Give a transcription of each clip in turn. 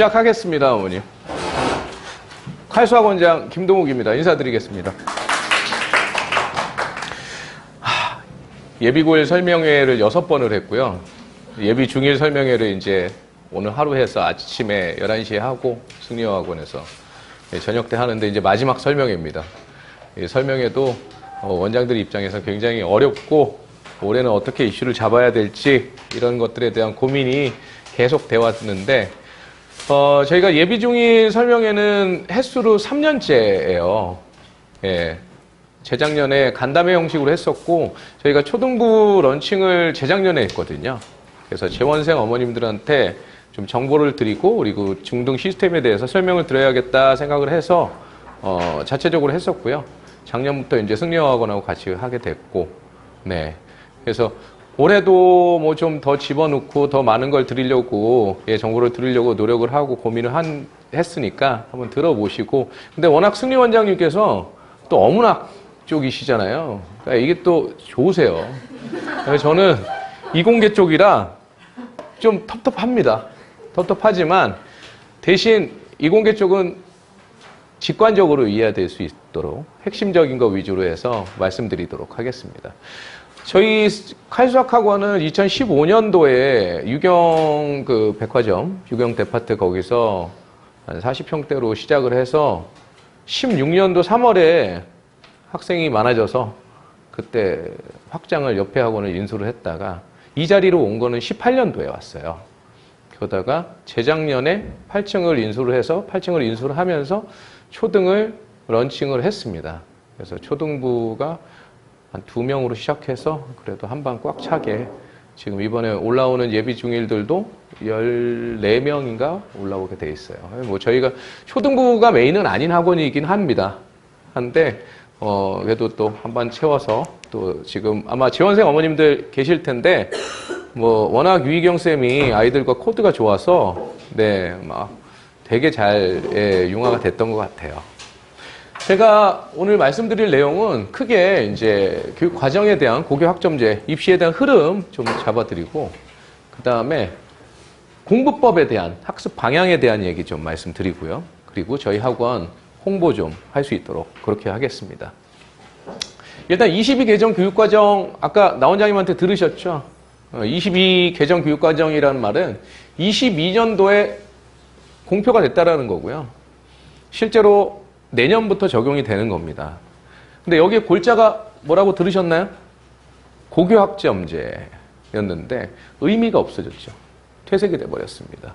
시작하겠습니다, 어머님. 칼수학원장 김동욱입니다. 인사드리겠습니다. 예비고일 설명회를 6번을 했고요. 예비 중일 설명회를 이제 오늘 하루 해서 아침에 11시에 하고 승리여학원에서 저녁 때 하는데 이제 마지막 설명회입니다. 이 설명회도 원장들 입장에서 굉장히 어렵고 올해는 어떻게 이슈를 잡아야 될지 이런 것들에 대한 고민이 계속 돼 왔는데 저희가 예비 중일 설명회는 횟수로 3년째예요. 예. 재작년에 간담회 형식으로 했었고 저희가 초등부 런칭을 재작년에 했거든요. 그래서 재원생 어머님들한테 좀 정보를 드리고 그리고 중등 시스템에 대해서 설명을 드려야겠다 생각을 해서 자체적으로 했었고요. 작년부터 이제 승리여학원하고 같이 하게 됐고, 네. 그래서 올해도 뭐 좀 더 집어넣고 더 많은 걸 드리려고, 정보를 드리려고 노력을 하고 고민을 했으니까 한번 들어보시고. 근데 워낙 승리 원장님께서 또 어문학 쪽이시잖아요. 그러니까 이게 또 좋으세요. 저는 이공계 쪽이라 좀 텁텁합니다. 텁텁하지만 대신 이공계 쪽은 직관적으로 이해될 수 있도록 핵심적인 거 위주로 해서 말씀드리도록 하겠습니다. 저희 칼수학학원은 2015년도에 유경 백화점, 유경 데파트 거기서 한 40평대로 시작을 해서 16년도 3월에 학생이 많아져서 그때 확장을 옆에 학원을 인수를 했다가 이 자리로 온 거는 18년도에 왔어요. 그러다가 재작년에 8층을 인수를 해서 8층을 인수를 하면서 초등을 런칭을 했습니다. 그래서 초등부가 한 2명으로 시작해서 그래도 한 방 꽉 차게 지금 이번에 올라오는 예비 중일들도 14명인가 올라오게 돼 있어요. 뭐 저희가 초등부가 메인은 아닌 학원이긴 합니다. 한데 그래도 또 한 번 채워서 또 지금 아마 지원생 어머님들 계실 텐데 뭐 워낙 유희경 쌤이 아이들과 코드가 좋아서 네, 막 되게 잘 융화가 됐던 것 같아요. 제가 오늘 말씀드릴 내용은 크게 이제 교육 과정에 대한 고교 학점제, 입시에 대한 흐름 좀 잡아드리고 그 다음에 공부법에 대한 학습 방향에 대한 얘기 좀 말씀드리고요. 그리고 저희 학원 홍보 좀 할 수 있도록 그렇게 하겠습니다. 일단 22 개정 교육과정 아까 나 원장님한테 들으셨죠? 22 개정 교육과정이라는 말은 22년도에 공표가 됐다라는 거고요. 실제로 내년부터 적용이 되는 겁니다. 근데 여기에 골자가 뭐라고 들으셨나요? 고교학점제였는데 의미가 없어졌죠. 퇴색이 돼버렸습니다.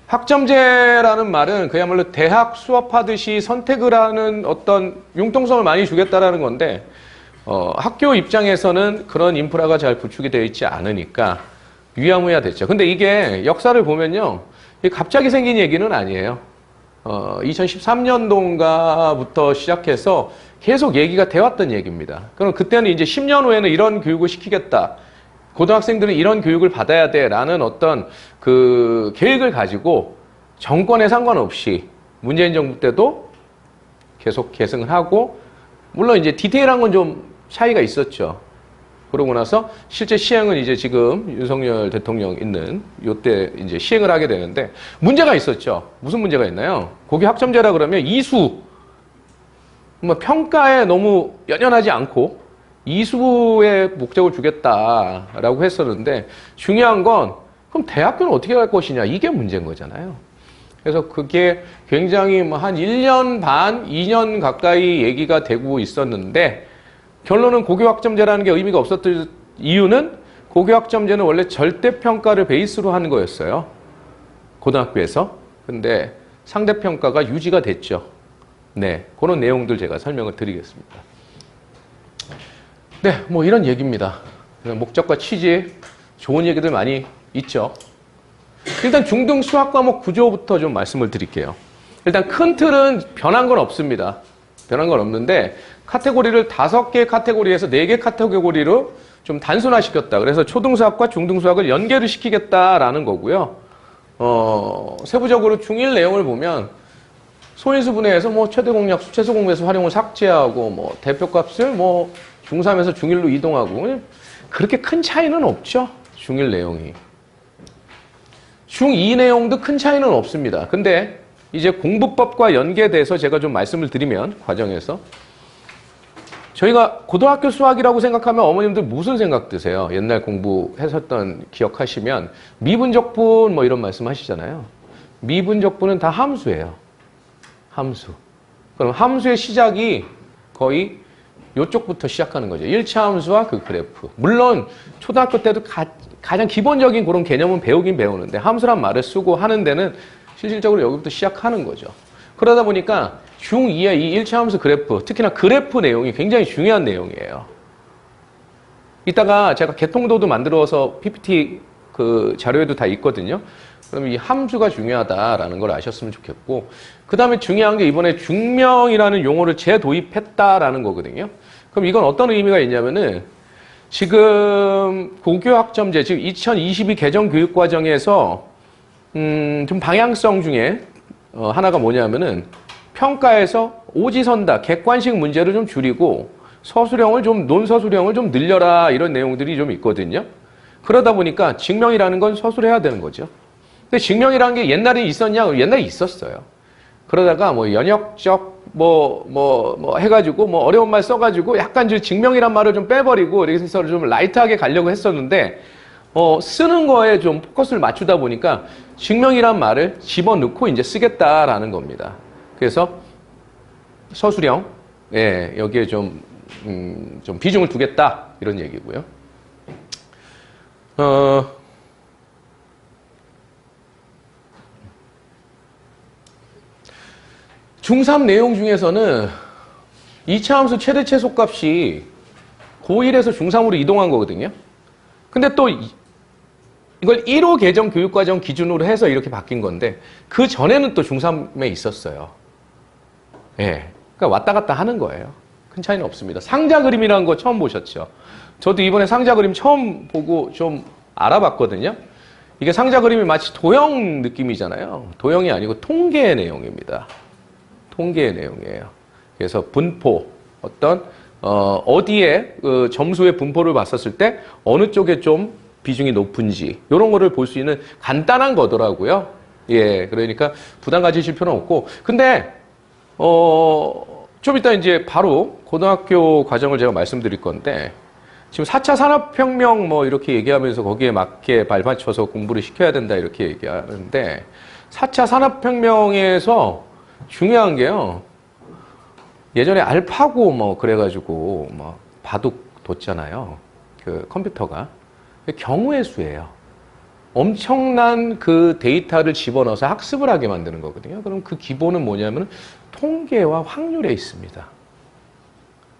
학점제라는 말은 그야말로 대학 수업하듯이 선택을 하는 어떤 융통성을 많이 주겠다라는 건데 학교 입장에서는 그런 인프라가 잘 구축이 되어 있지 않으니까 유야무야 됐죠. 근데 이게 역사를 보면요. 이게 갑자기 생긴 얘기는 아니에요. 2013년도인가부터 시작해서 계속 얘기가 돼왔던 얘기입니다. 그럼 그때는 이제 10년 후에는 이런 교육을 시키겠다. 고등학생들은 이런 교육을 받아야 돼. 라는 어떤 그 계획을 가지고 정권에 상관없이 문재인 정부 때도 계속 계승을 하고, 물론 이제 디테일한 건 좀 차이가 있었죠. 그러고 나서 실제 시행은 이제 지금 윤석열 대통령 있는 요때 이제 시행을 하게 되는데 문제가 있었죠. 무슨 문제가 있나요? 고교 학점제라 그러면 이수, 뭐 평가에 너무 연연하지 않고 이수의 목적을 주겠다라고 했었는데 중요한 건 그럼 대학교는 어떻게 갈 것이냐 이게 문제인 거잖아요. 그래서 그게 굉장히 뭐 한 1년 반, 2년 가까이 얘기가 되고 있었는데 결론은 고교학점제라는 게 의미가 없었던 이유는 고교학점제는 원래 절대평가를 베이스로 하는 거였어요. 고등학교에서. 근데 상대평가가 유지가 됐죠. 네, 그런 내용들 제가 설명을 드리겠습니다. 네, 뭐 이런 얘기입니다. 목적과 취지, 좋은 얘기들 많이 있죠. 일단 중등 수학 과목 구조부터 좀 말씀을 드릴게요. 일단 큰 틀은 변한 건 없습니다. 변한 건 없는데 카테고리를 5개 카테고리에서 4개 카테고리로 좀 단순화시켰다. 그래서 초등수학과 중등수학을 연계를 시키겠다라는 거고요. 세부적으로 중1 내용을 보면 소인수 분해에서 뭐 최대 공약수, 최소 공배수 활용을 삭제하고 뭐 대표값을 뭐 중3에서 중1로 이동하고 그렇게 큰 차이는 없죠. 중1 내용이. 중2 내용도 큰 차이는 없습니다. 근데 이제 공부법과 연계돼서 제가 좀 말씀을 드리면 과정에서 저희가 고등학교 수학이라고 생각하면 어머님들 무슨 생각 드세요? 옛날 공부했었던 기억하시면 미분적분 뭐 이런 말씀 하시잖아요. 미분적분은 다 함수예요. 함수. 그럼 함수의 시작이 거의 이쪽부터 시작하는 거죠. 1차 함수와 그 그래프. 물론 초등학교 때도 가장 기본적인 그런 개념은 배우긴 배우는데 함수란 말을 쓰고 하는 데는 실질적으로 여기부터 시작하는 거죠. 그러다 보니까 중2의 이 1차 함수 그래프, 특히나 그래프 내용이 굉장히 중요한 내용이에요. 이따가 제가 개통도도 만들어서 PPT 그 자료에도 다 있거든요. 그럼 이 함수가 중요하다라는 걸 아셨으면 좋겠고, 그 다음에 중요한 게 이번에 중명이라는 용어를 재도입했다라는 거거든요. 그럼 이건 어떤 의미가 있냐면은 지금 고교학점제, 즉 2022 개정 교육과정에서 좀 방향성 중에 하나가 뭐냐면은 평가에서 오지선다, 객관식 문제를 좀 줄이고 서술형을 좀, 논서술형을 좀 늘려라 이런 내용들이 좀 있거든요. 그러다 보니까 증명이라는 건 서술해야 되는 거죠. 근데 증명이라는 게 옛날에 있었냐? 옛날에 있었어요. 그러다가 뭐 연역적 해가지고 뭐 어려운 말 써가지고 약간 좀 증명이란 말을 좀 빼버리고 그래서 좀 라이트하게 가려고 했었는데 쓰는 거에 좀 포커스를 맞추다 보니까 증명이란 말을 집어넣고 이제 쓰겠다라는 겁니다. 그래서 서술형, 예, 여기에 좀 비중을 두겠다 이런 얘기고요. 중3 내용 중에서는 2차 함수 최대 최소값이 고1에서 중3으로 이동한 거거든요. 근데 또 이걸 1호 개정 교육과정 기준으로 해서 이렇게 바뀐 건데 그 전에는 또 중3에 있었어요. 예. 그러니까 왔다 갔다 하는 거예요. 큰 차이는 없습니다. 상자 그림이라는 거 처음 보셨죠? 저도 이번에 상자 그림 처음 보고 좀 알아봤거든요. 이게 상자 그림이 마치 도형 느낌이잖아요. 도형이 아니고 통계의 내용입니다. 통계의 내용이에요. 그래서 분포, 어디에 점수의 분포를 봤었을 때 어느 쪽에 좀 비중이 높은지 이런 거를 볼 수 있는 간단한 거더라고요. 예, 그러니까 부담 가지실 필요는 없고. 근데 좀 이따 이제 바로 고등학교 과정을 제가 말씀드릴 건데 지금 4차 산업혁명 뭐 이렇게 얘기하면서 거기에 맞게 발맞춰서 공부를 시켜야 된다 이렇게 얘기하는데 4차 산업혁명에서 중요한 게요. 예전에 알파고 뭐 그래가지고 뭐 바둑 뒀잖아요. 그 컴퓨터가. 경우의 수예요. 엄청난 그 데이터를 집어넣어서 학습을 하게 만드는 거거든요. 그럼 그 기본은 뭐냐면 통계와 확률에 있습니다.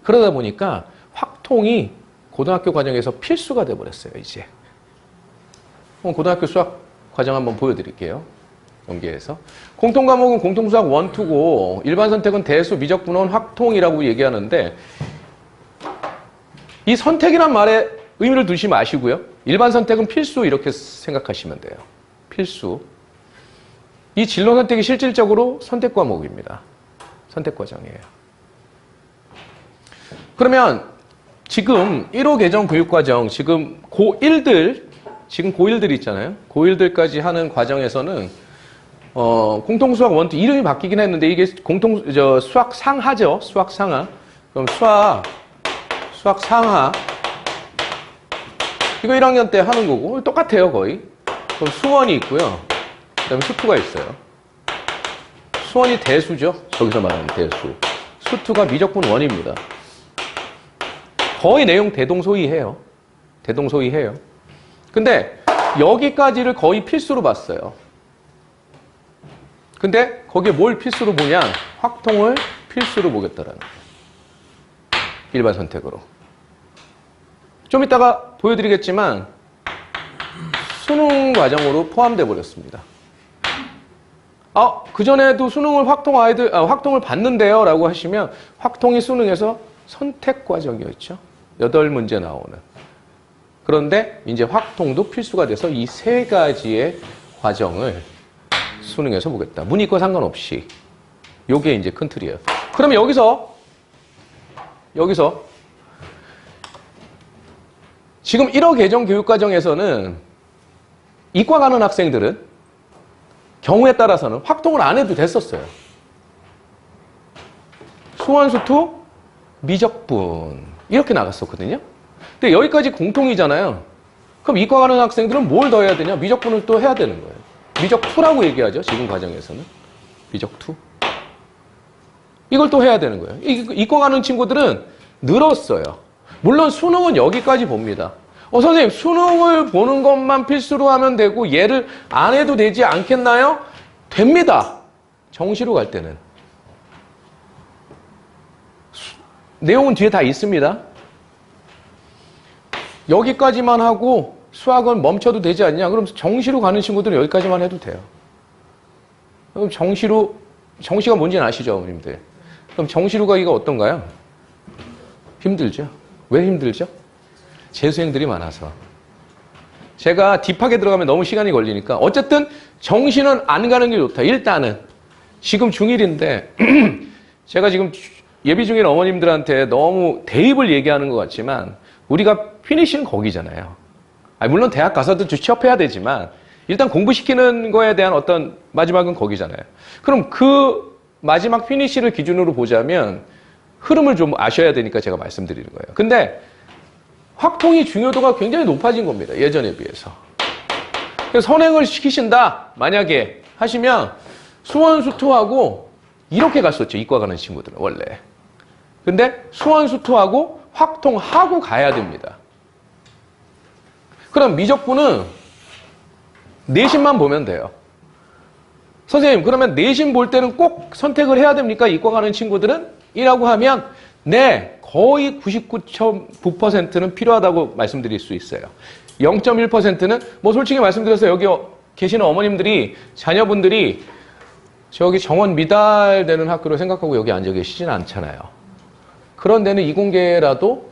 그러다 보니까 확통이 고등학교 과정에서 필수가 돼버렸어요, 이제. 고등학교 수학 과정 한번 보여드릴게요. 연계해서. 공통과목은 공통수학 1, 2고 일반 선택은 대수, 미적분원, 확통이라고 얘기하는데 이 선택이란 말에 의미를 두지 마시고요. 일반 선택은 필수 이렇게 생각하시면 돼요. 필수. 이 진로 선택이 실질적으로 선택 과목입니다. 선택 과정이에요. 그러면 지금 1호 개정 교육과정 지금 고1들 있잖아요. 고1들까지 하는 과정에서는 공통수학 1, 2 이름이 바뀌긴 했는데 이게 수학 상하죠. 수학 상하. 그럼 수학 상하. 이거 1학년 때 하는 거고 똑같아요, 거의. 그럼 수원이 있고요. 그다음에 수투가 있어요. 수원이 대수죠. 저기서 말하는 대수. 수투가 미적분 원입니다. 거의 내용 대동소이해요. 대동소이해요. 근데 여기까지를 거의 필수로 봤어요. 근데 거기에 뭘 필수로 보냐? 확통을 필수로 보겠다라는 거예요. 일반 선택으로. 좀 이따가 보여드리겠지만 수능 과정으로 포함돼 버렸습니다. 그전에도 수능을 확통을 봤는데요 라고 하시면 확통이 수능에서 선택 과정이었죠. 8문제 나오는. 그런데 이제 확통도 필수가 돼서 이 세 가지의 과정을 수능에서 보겠다. 문이과 상관없이. 요게 이제 큰 틀이에요. 그러면 여기서 지금 1호 개정 교육과정에서는 이과 가는 학생들은 경우에 따라서는 확통을 안 해도 됐었어요. 수원수투 미적분 이렇게 나갔었거든요. 근데 여기까지 공통이잖아요. 그럼 이과 가는 학생들은 뭘 더 해야 되냐? 미적분을 또 해야 되는 거예요. 미적2라고 얘기하죠. 지금 과정에서는. 미적2. 이걸 또 해야 되는 거예요. 이과 가는 친구들은 늘었어요. 물론 수능은 여기까지 봅니다. 선생님, 수능을 보는 것만 필수로 하면 되고 얘를 안 해도 되지 않겠나요? 됩니다. 정시로 갈 때는. 내용은 뒤에 다 있습니다. 여기까지만 하고 수학은 멈춰도 되지 않냐? 그럼 정시로 가는 친구들은 여기까지만 해도 돼요. 그럼 정시가 뭔지는 아시죠, 어머님들? 그럼 정시로 가기가 어떤가요? 힘들죠. 왜 힘들죠? 재수생들이 많아서. 제가 딥하게 들어가면 너무 시간이 걸리니까 어쨌든 정시는 안 가는 게 좋다. 일단은 지금 중1인데 제가 지금 예비 중인 어머님들한테 너무 대입을 얘기하는 것 같지만 우리가 피니시는 거기잖아요. 물론 대학 가서도 취업해야 되지만 일단 공부시키는 거에 대한 어떤 마지막은 거기잖아요. 그럼 그 마지막 피니시를 기준으로 보자면 흐름을 좀 아셔야 되니까 제가 말씀드리는 거예요. 근데 확통이 중요도가 굉장히 높아진 겁니다. 예전에 비해서. 그래서 선행을 시키신다 만약에 하시면 수원수투하고 이렇게 갔었죠. 이과 가는 친구들은 원래. 근데 수원수투하고 확통하고 가야 됩니다. 그럼 미적분은 내신만 보면 돼요. 선생님, 그러면 내신 볼 때는 꼭 선택을 해야 됩니까? 이과 가는 친구들은? 이라고 하면 네, 거의 99.9%는 필요하다고 말씀드릴 수 있어요. 0.1%는 뭐 솔직히 말씀드려서 여기 계시는 어머님들이 자녀분들이 저기 정원 미달되는 학교로 생각하고 여기 앉아 계시진 않잖아요. 그런 데는 이공계라도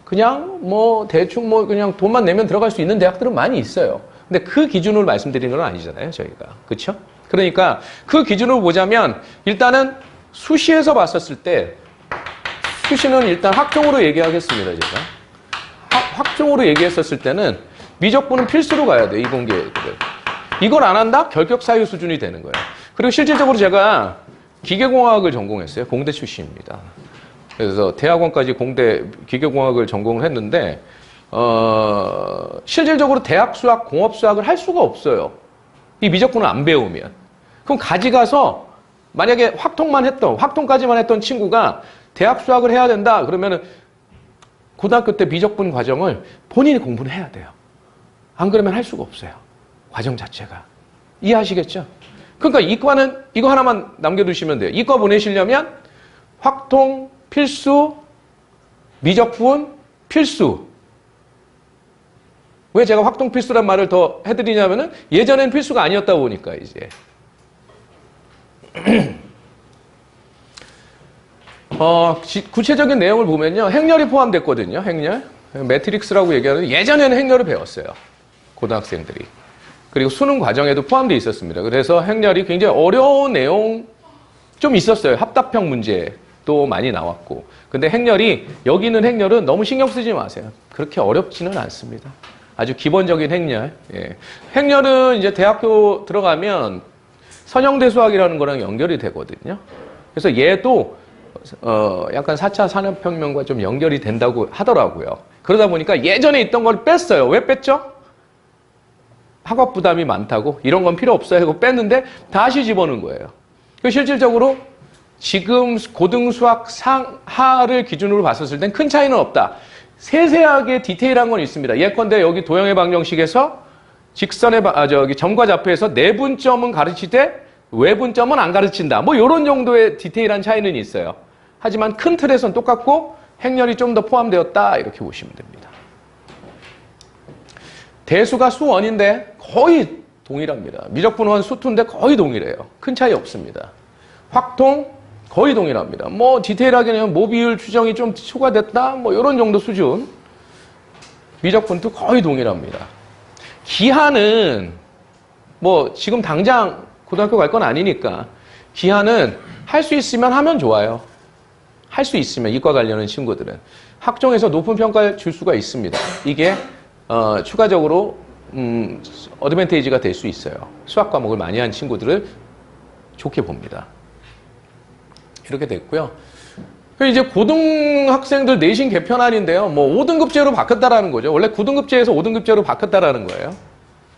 그냥 뭐 대충 뭐 그냥 돈만 내면 들어갈 수 있는 대학들은 많이 있어요. 근데 그 기준으로 말씀드리는 건 아니잖아요, 저희가. 그렇죠? 그러니까 그 기준으로 보자면 일단은 수시에서 봤었을 때 수시는 일단 학종으로 얘기하겠습니다, 제가. 학종으로 얘기했었을 때는 미적분은 필수로 가야 돼요, 이공계들. 이걸 안 한다? 결격 사유 수준이 되는 거예요. 그리고 실질적으로 제가 기계공학을 전공했어요. 공대 출신입니다. 그래서 대학원까지 공대 기계공학을 전공을 했는데 실질적으로 대학 수학, 공업 수학을 할 수가 없어요. 이 미적분을 안 배우면. 그럼 가져가서 만약에 확통까지만 했던 친구가 대학 수학을 해야 된다 그러면은 고등학교 때 미적분 과정을 본인이 공부를 해야 돼요. 안 그러면 할 수가 없어요. 과정 자체가. 이해하시겠죠? 그러니까 이과는 이거 하나만 남겨두시면 돼요. 이과 보내시려면 확통 필수, 미적분 필수. 왜 제가 확통 필수란 말을 더 해드리냐면은 예전엔 필수가 아니었다 보니까 이제. 구체적인 내용을 보면요. 행렬이 포함됐거든요. 행렬. 매트릭스라고 얘기하는데 예전에는 행렬을 배웠어요. 고등학생들이. 그리고 수능 과정에도 포함되어 있었습니다. 그래서 행렬이 굉장히 어려운 내용 좀 있었어요. 합답형 문제도 많이 나왔고. 근데 행렬이, 여기 있는 행렬은 너무 신경 쓰지 마세요. 그렇게 어렵지는 않습니다. 아주 기본적인 행렬. 예. 행렬은 이제 대학교 들어가면 선형대 수학이라는 거랑 연결이 되거든요. 그래서 얘도 약간 4차 산업혁명과 좀 연결이 된다고 하더라고요. 그러다 보니까 예전에 있던 걸 뺐어요. 왜 뺐죠? 학업 부담이 많다고 이런 건 필요 없어요 하고 뺐는데 다시 집어넣은 거예요. 실질적으로 지금 고등수학 상하를 기준으로 봤었을 땐 큰 차이는 없다. 세세하게 디테일한 건 있습니다. 예컨대 여기 도형의 방정식에서 직선의 점과 좌표에서 내분점은 가르치되 외분점은 안 가르친다. 뭐 이런 정도의 디테일한 차이는 있어요. 하지만 큰 틀에서는 똑같고 행렬이 좀 더 포함되었다. 이렇게 보시면 됩니다. 대수가 수원인데 거의 동일합니다. 미적분원 수투인데 거의 동일해요. 큰 차이 없습니다. 확통 거의 동일합니다. 뭐 디테일하게는 모비율 추정이 좀 초과됐다. 뭐 이런 정도 수준. 미적분도 거의 동일합니다. 기하는 뭐 지금 당장 고등학교 갈 건 아니니까 기하는 할 수 있으면 하면 좋아요. 할 수 있으면 이과 가려는 친구들은 학종에서 높은 평가를 줄 수가 있습니다. 이게 추가적으로 어드밴테이지가 될 수 있어요. 수학 과목을 많이 한 친구들을 좋게 봅니다. 이렇게 됐고요. 이제 고등학생들 내신 개편안인데요. 뭐 5등급제로 바뀌었다라는 거죠. 원래 9등급제에서 5등급제로 바뀌었다라는 거예요.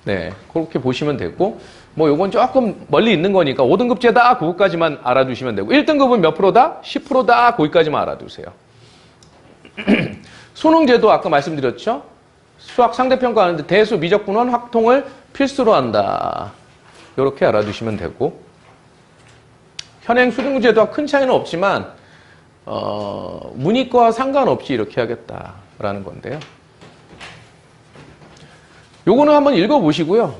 네, 그렇게 보시면 되고, 뭐 요건 조금 멀리 있는 거니까 5등급제다 그거까지만 알아두시면 되고, 1등급은 몇 프로다? 10%다 거기까지만 알아두세요. 수능제도 아까 말씀드렸죠. 수학 상대평가 하는데 대수, 미적 분원, 확통을 필수로 한다. 이렇게 알아두시면 되고, 현행 수능제도와 큰 차이는 없지만 문이과와 상관없이 이렇게 하겠다라는 건데요. 요거는 한번 읽어보시고요.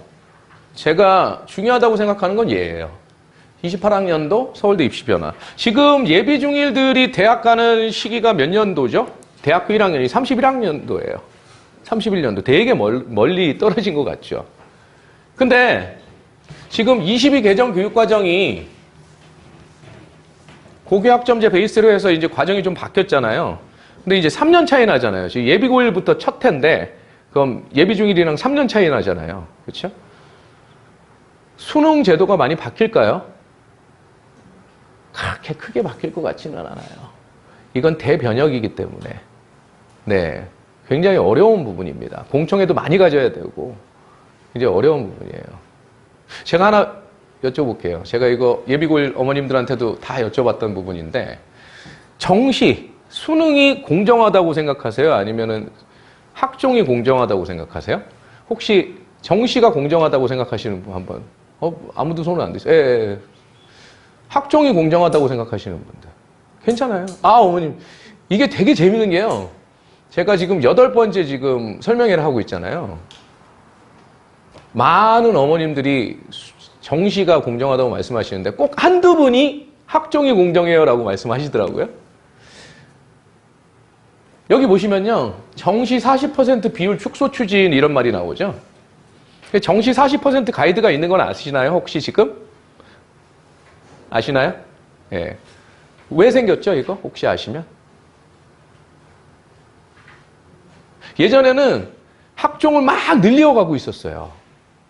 제가 중요하다고 생각하는 건 얘예요. 28학년도 서울대 입시 변화. 지금 예비 중일들이 대학 가는 시기가 몇 년도죠? 대학교 1학년이 31학년도예요. 31년도. 되게 멀리 떨어진 것 같죠? 근데 지금 22 개정 교육과정이 고교학점제 베이스로 해서 이제 과정이 좀 바뀌었잖아요. 근데 이제 3년 차이 나잖아요. 지금 예비 고1부터 첫 해인데, 그럼 예비 중1이랑 3년 차이 나잖아요. 그렇죠? 수능 제도가 많이 바뀔까요? 그렇게 크게 바뀔 것 같지는 않아요. 이건 대변혁이기 때문에. 네. 굉장히 어려운 부분입니다. 공청회도 많이 가져야 되고, 굉장히 어려운 부분이에요. 제가 하나 여쭤볼게요. 제가 이거 예비고1 어머님들한테도 다 여쭤봤던 부분인데, 정시, 수능이 공정하다고 생각하세요? 아니면은 학종이 공정하다고 생각하세요? 혹시 정시가 공정하다고 생각하시는 분 한번, 아무도 손을 안 드세요. 예. 학종이 공정하다고 생각하시는 분들. 괜찮아요. 어머님. 이게 되게 재밌는 게요. 제가 지금 8번째 지금 설명회를 하고 있잖아요. 많은 어머님들이 정시가 공정하다고 말씀하시는데 꼭 한두 분이 학종이 공정해요 라고 말씀하시더라고요. 여기 보시면요. 정시 40% 비율 축소 추진 이런 말이 나오죠. 정시 40% 가이드가 있는 건 아시나요? 혹시 지금? 아시나요? 예. 왜 생겼죠, 이거? 혹시 아시면? 예전에는 학종을 막 늘려가고 있었어요.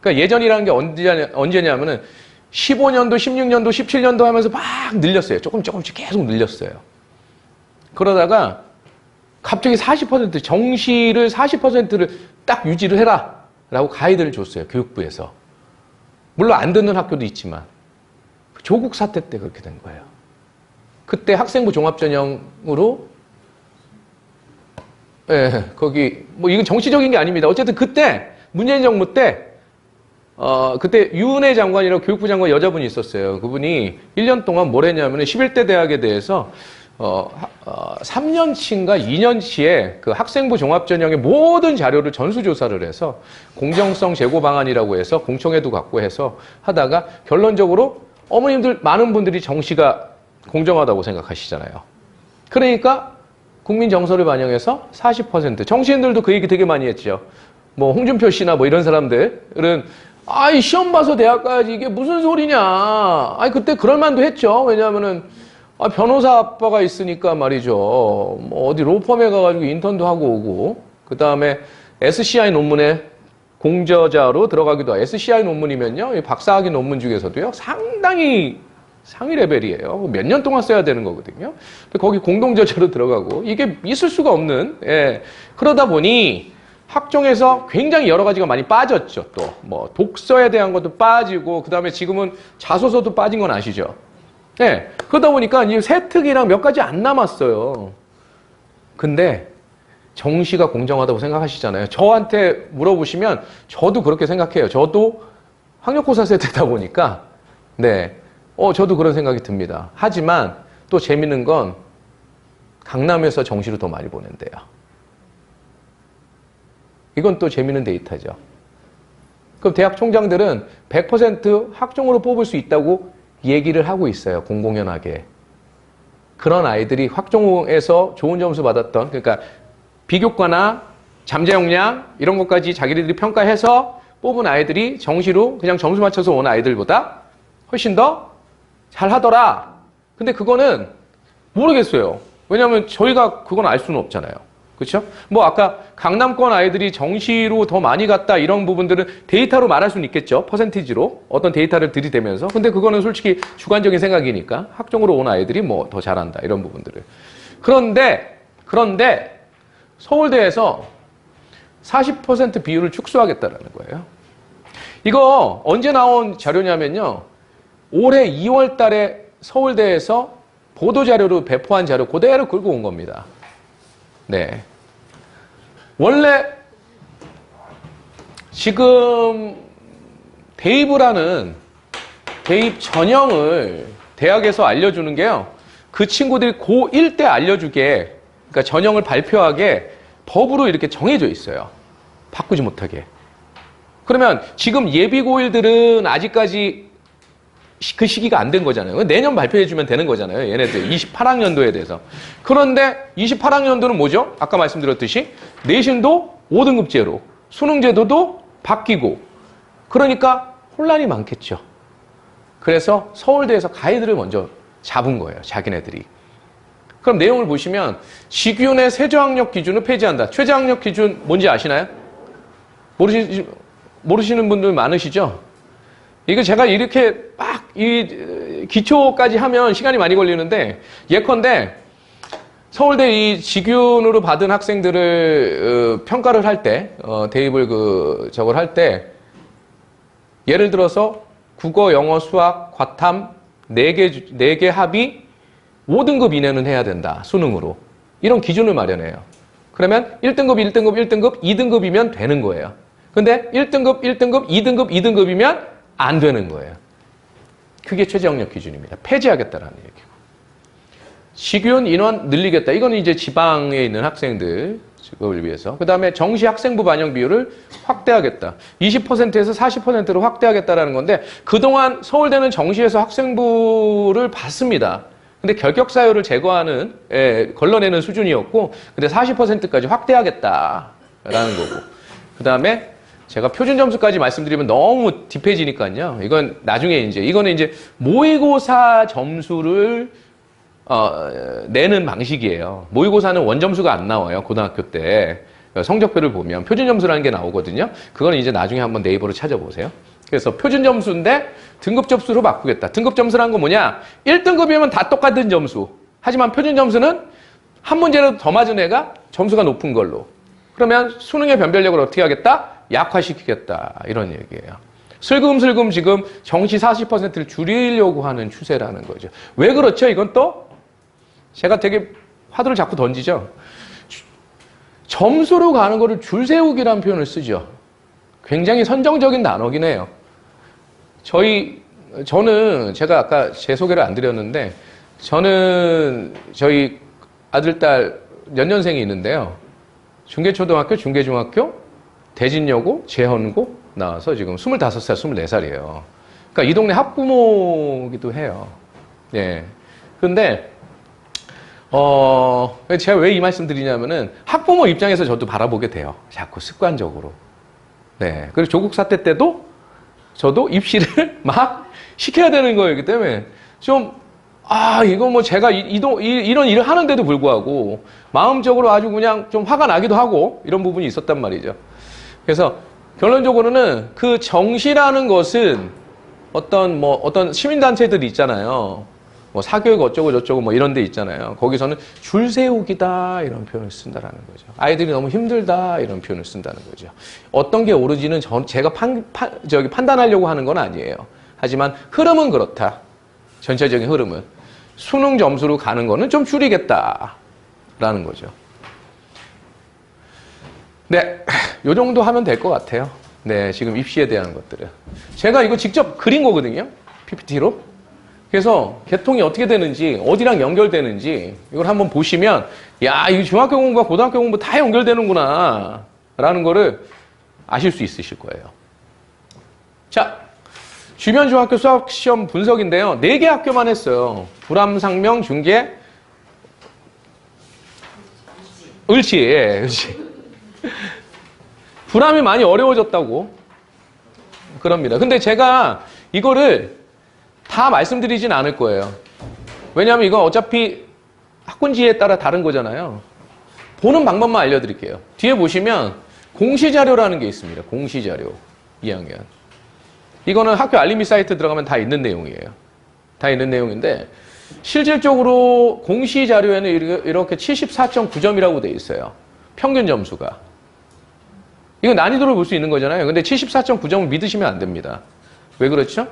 그러니까 예전이라는 게 언제냐면은 15년도, 16년도, 17년도 하면서 막 늘렸어요. 조금씩 계속 늘렸어요. 그러다가 갑자기 40%, 정시를 40%를 딱 유지를 해라 라고 가이드를 줬어요. 교육부에서. 물론 안 듣는 학교도 있지만 조국 사태 때 그렇게 된 거예요. 그때 학생부 종합전형으로 거기 뭐 이건 정치적인 게 아닙니다. 어쨌든 그때 문재인 정부 때 그때 유은혜 장관이라고 교육부 장관 여자분이 있었어요. 그분이 1년 동안 뭘 했냐면 11대 대학에 대해서 3년치인가 2년치에 그 학생부 종합전형의 모든 자료를 전수조사를 해서 공정성 제고 방안이라고 해서 공청회도 갖고 해서 하다가 결론적으로 어머님들 많은 분들이 정시가 공정하다고 생각하시잖아요. 그러니까 국민 정서를 반영해서 40% 정치인들도 그 얘기 되게 많이 했죠. 뭐 홍준표 씨나 뭐 이런 사람들은 시험 봐서 대학 가야지 이게 무슨 소리냐. 그때 그럴 만도 했죠. 왜냐하면은 변호사 아빠가 있으니까 말이죠. 뭐 어디 로펌에 가가지고 인턴도 하고 오고, 그 다음에 SCI 논문에 공저자로 들어가기도 하고, SCI 논문이면요, 박사학위 논문 중에서도요, 상당히 상위 레벨이에요. 몇 년 동안 써야 되는 거거든요. 근데 거기 공동저자로 들어가고, 이게 있을 수가 없는, 그러다 보니 학종에서 굉장히 여러 가지가 많이 빠졌죠. 또, 뭐, 독서에 대한 것도 빠지고, 그 다음에 지금은 자소서도 빠진 건 아시죠? 그러다 보니까 이 세특이랑 몇 가지 안 남았어요. 근데 정시가 공정하다고 생각하시잖아요. 저한테 물어보시면 저도 그렇게 생각해요. 저도 학력고사 세대다 보니까 저도 그런 생각이 듭니다. 하지만 또 재밌는 건 강남에서 정시를 더 많이 보낸대요. 이건 또 재밌는 데이터죠. 그럼 대학 총장들은 100% 학종으로 뽑을 수 있다고 얘기를 하고 있어요. 공공연하게. 그런 아이들이 학종에서 좋은 점수 받았던, 그러니까 비교과나 잠재 역량 이런 것까지 자기들이 평가해서 뽑은 아이들이 정시로 그냥 점수 맞춰서 온 아이들보다 훨씬 더 잘하더라. 근데 그거는 모르겠어요. 왜냐하면 저희가 그건 알 수는 없잖아요. 그렇죠? 뭐 아까 강남권 아이들이 정시로 더 많이 갔다 이런 부분들은 데이터로 말할 수는 있겠죠. 퍼센티지로 어떤 데이터를 들이대면서. 근데 그거는 솔직히 주관적인 생각이니까 학종으로 온 아이들이 뭐 더 잘한다 이런 부분들을. 그런데 서울대에서 40% 비율을 축소하겠다라는 거예요. 이거 언제 나온 자료냐면요. 올해 2월 달에 서울대에서 보도자료로 배포한 자료 그대로 끌고 온 겁니다. 네. 원래 지금 대입을 대입 전형을 대학에서 알려주는 게요. 그 친구들이 고1 때 알려주게, 그러니까 전형을 발표하게 법으로 이렇게 정해져 있어요. 바꾸지 못하게. 그러면 지금 예비 고1들은 아직까지 그 시기가 안 된 거잖아요. 내년 발표해주면 되는 거잖아요. 얘네들 28학년도에 대해서. 그런데 28학년도는 뭐죠? 아까 말씀드렸듯이 내신도 5등급제로 수능제도도 바뀌고 그러니까 혼란이 많겠죠. 그래서 서울대에서 가이드를 먼저 잡은 거예요. 자기네들이. 그럼 내용을 보시면 직윤의 세저학력 기준을 폐지한다. 최저학력 기준 뭔지 아시나요? 모르시는 분들 많으시죠? 이거 제가 이렇게 막 이 기초까지 하면 시간이 많이 걸리는데 예컨대 서울대 이 직윤으로 받은 학생들을 평가를 할 때 대입을 저걸 할 때 예를 들어서 국어, 영어, 수학, 과탐 4개 합이 5등급 이내는 해야 된다. 수능으로. 이런 기준을 마련해요. 그러면 1등급, 1등급, 1등급, 2등급이면 되는 거예요. 근데 1등급, 1등급, 2등급, 2등급이면 안 되는 거예요. 그게 최저학력 기준입니다. 폐지하겠다라는 얘기고. 직윤 인원 늘리겠다. 이거는 이제 지방에 있는 학생들 그걸 위해서. 그 다음에 정시 학생부 반영 비율을 확대하겠다. 20%에서 40%로 확대하겠다라는 건데 그동안 서울대는 정시에서 학생부를 받습니다. 근데 결격 사유를 제거하는 걸러내는 수준이었고 근데 40%까지 확대하겠다라는 거고. 그 다음에 제가 표준 점수까지 말씀드리면 너무 딥해지니까요. 이건 나중에 이거는 이제 모의고사 점수를 내는 방식이에요. 모의고사는 원점수가 안 나와요. 고등학교 때. 성적표를 보면 표준 점수라는 게 나오거든요. 그거는 이제 나중에 한번 네이버로 찾아보세요. 그래서 표준 점수인데 등급 점수로 바꾸겠다. 등급 점수라는 건 뭐냐? 1등급이면 다 똑같은 점수. 하지만 표준 점수는 한 문제라도 더 맞은 애가 점수가 높은 걸로. 그러면 수능의 변별력을 어떻게 하겠다? 약화시키겠다. 이런 얘기예요. 슬금슬금 지금 정시 40%를 줄이려고 하는 추세라는 거죠. 왜 그렇죠? 이건 또 제가 되게 화두를 자꾸 던지죠. 점수로 가는 거를 줄 세우기라는 표현을 쓰죠. 굉장히 선정적인 단어긴 해요. 저는 제가 아까 제 소개를 안 드렸는데 저는 저희 아들, 딸 연년생이 있는데요. 중계초등학교, 중계중학교, 대진여고, 재헌고 나와서 지금 25살, 24살이에요. 그러니까 이 동네 학부모기도 해요. 예. 근데 제가 왜 이 말씀 드리냐면은 학부모 입장에서 저도 바라보게 돼요. 자꾸 습관적으로. 네. 그리고 조국 사태 때도 저도 입시를 막 시켜야 되는 거였기 때문에 좀 이거 뭐 제가 이런 일을 하는데도 불구하고 마음적으로 아주 그냥 좀 화가 나기도 하고 이런 부분이 있었단 말이죠. 그래서 결론적으로는 그 정시라는 것은 어떤 시민단체들이 있잖아요. 뭐 사교육 어쩌고 저쩌고 뭐 이런 데 있잖아요. 거기서는 줄 세우기다 이런 표현을 쓴다라는 거죠. 아이들이 너무 힘들다 이런 표현을 쓴다는 거죠. 어떤 게 옳은지는 제가 판단하려고 하는 건 아니에요. 하지만 흐름은 그렇다. 전체적인 흐름은. 수능 점수로 가는 거는 좀 줄이겠다라는 거죠. 네, 요 정도 하면 될 것 같아요. 네, 지금 입시에 대한 것들은. 제가 이거 직접 그린 거거든요. PPT로. 그래서 개통이 어떻게 되는지, 어디랑 연결되는지 이걸 한번 보시면 야, 이거 중학교 공부와 고등학교 공부 다 연결되는구나 라는 거를 아실 수 있으실 거예요. 자, 주변 중학교 수학시험 분석인데요. 4개 학교만 했어요. 불암, 상명, 중계, 을지. 예, 을지. 불암이 많이 어려워졌다고 그럽니다. 근데 제가 이거를 다 말씀드리진 않을 거예요. 왜냐하면 이건 어차피 학군지에 따라 다른 거잖아요. 보는 방법만 알려드릴게요. 뒤에 보시면 공시자료라는 게 있습니다. 공시자료 2학년. 이거는 학교 알림이 사이트 들어가면 다 있는 내용이에요. 다 있는 내용인데 실질적으로 공시자료에는 이렇게 74.9점이라고 돼 있어요. 평균 점수가. 이거 난이도를 볼 수 있는 거잖아요. 근데 74.9점을 믿으시면 안 됩니다. 왜 그렇죠?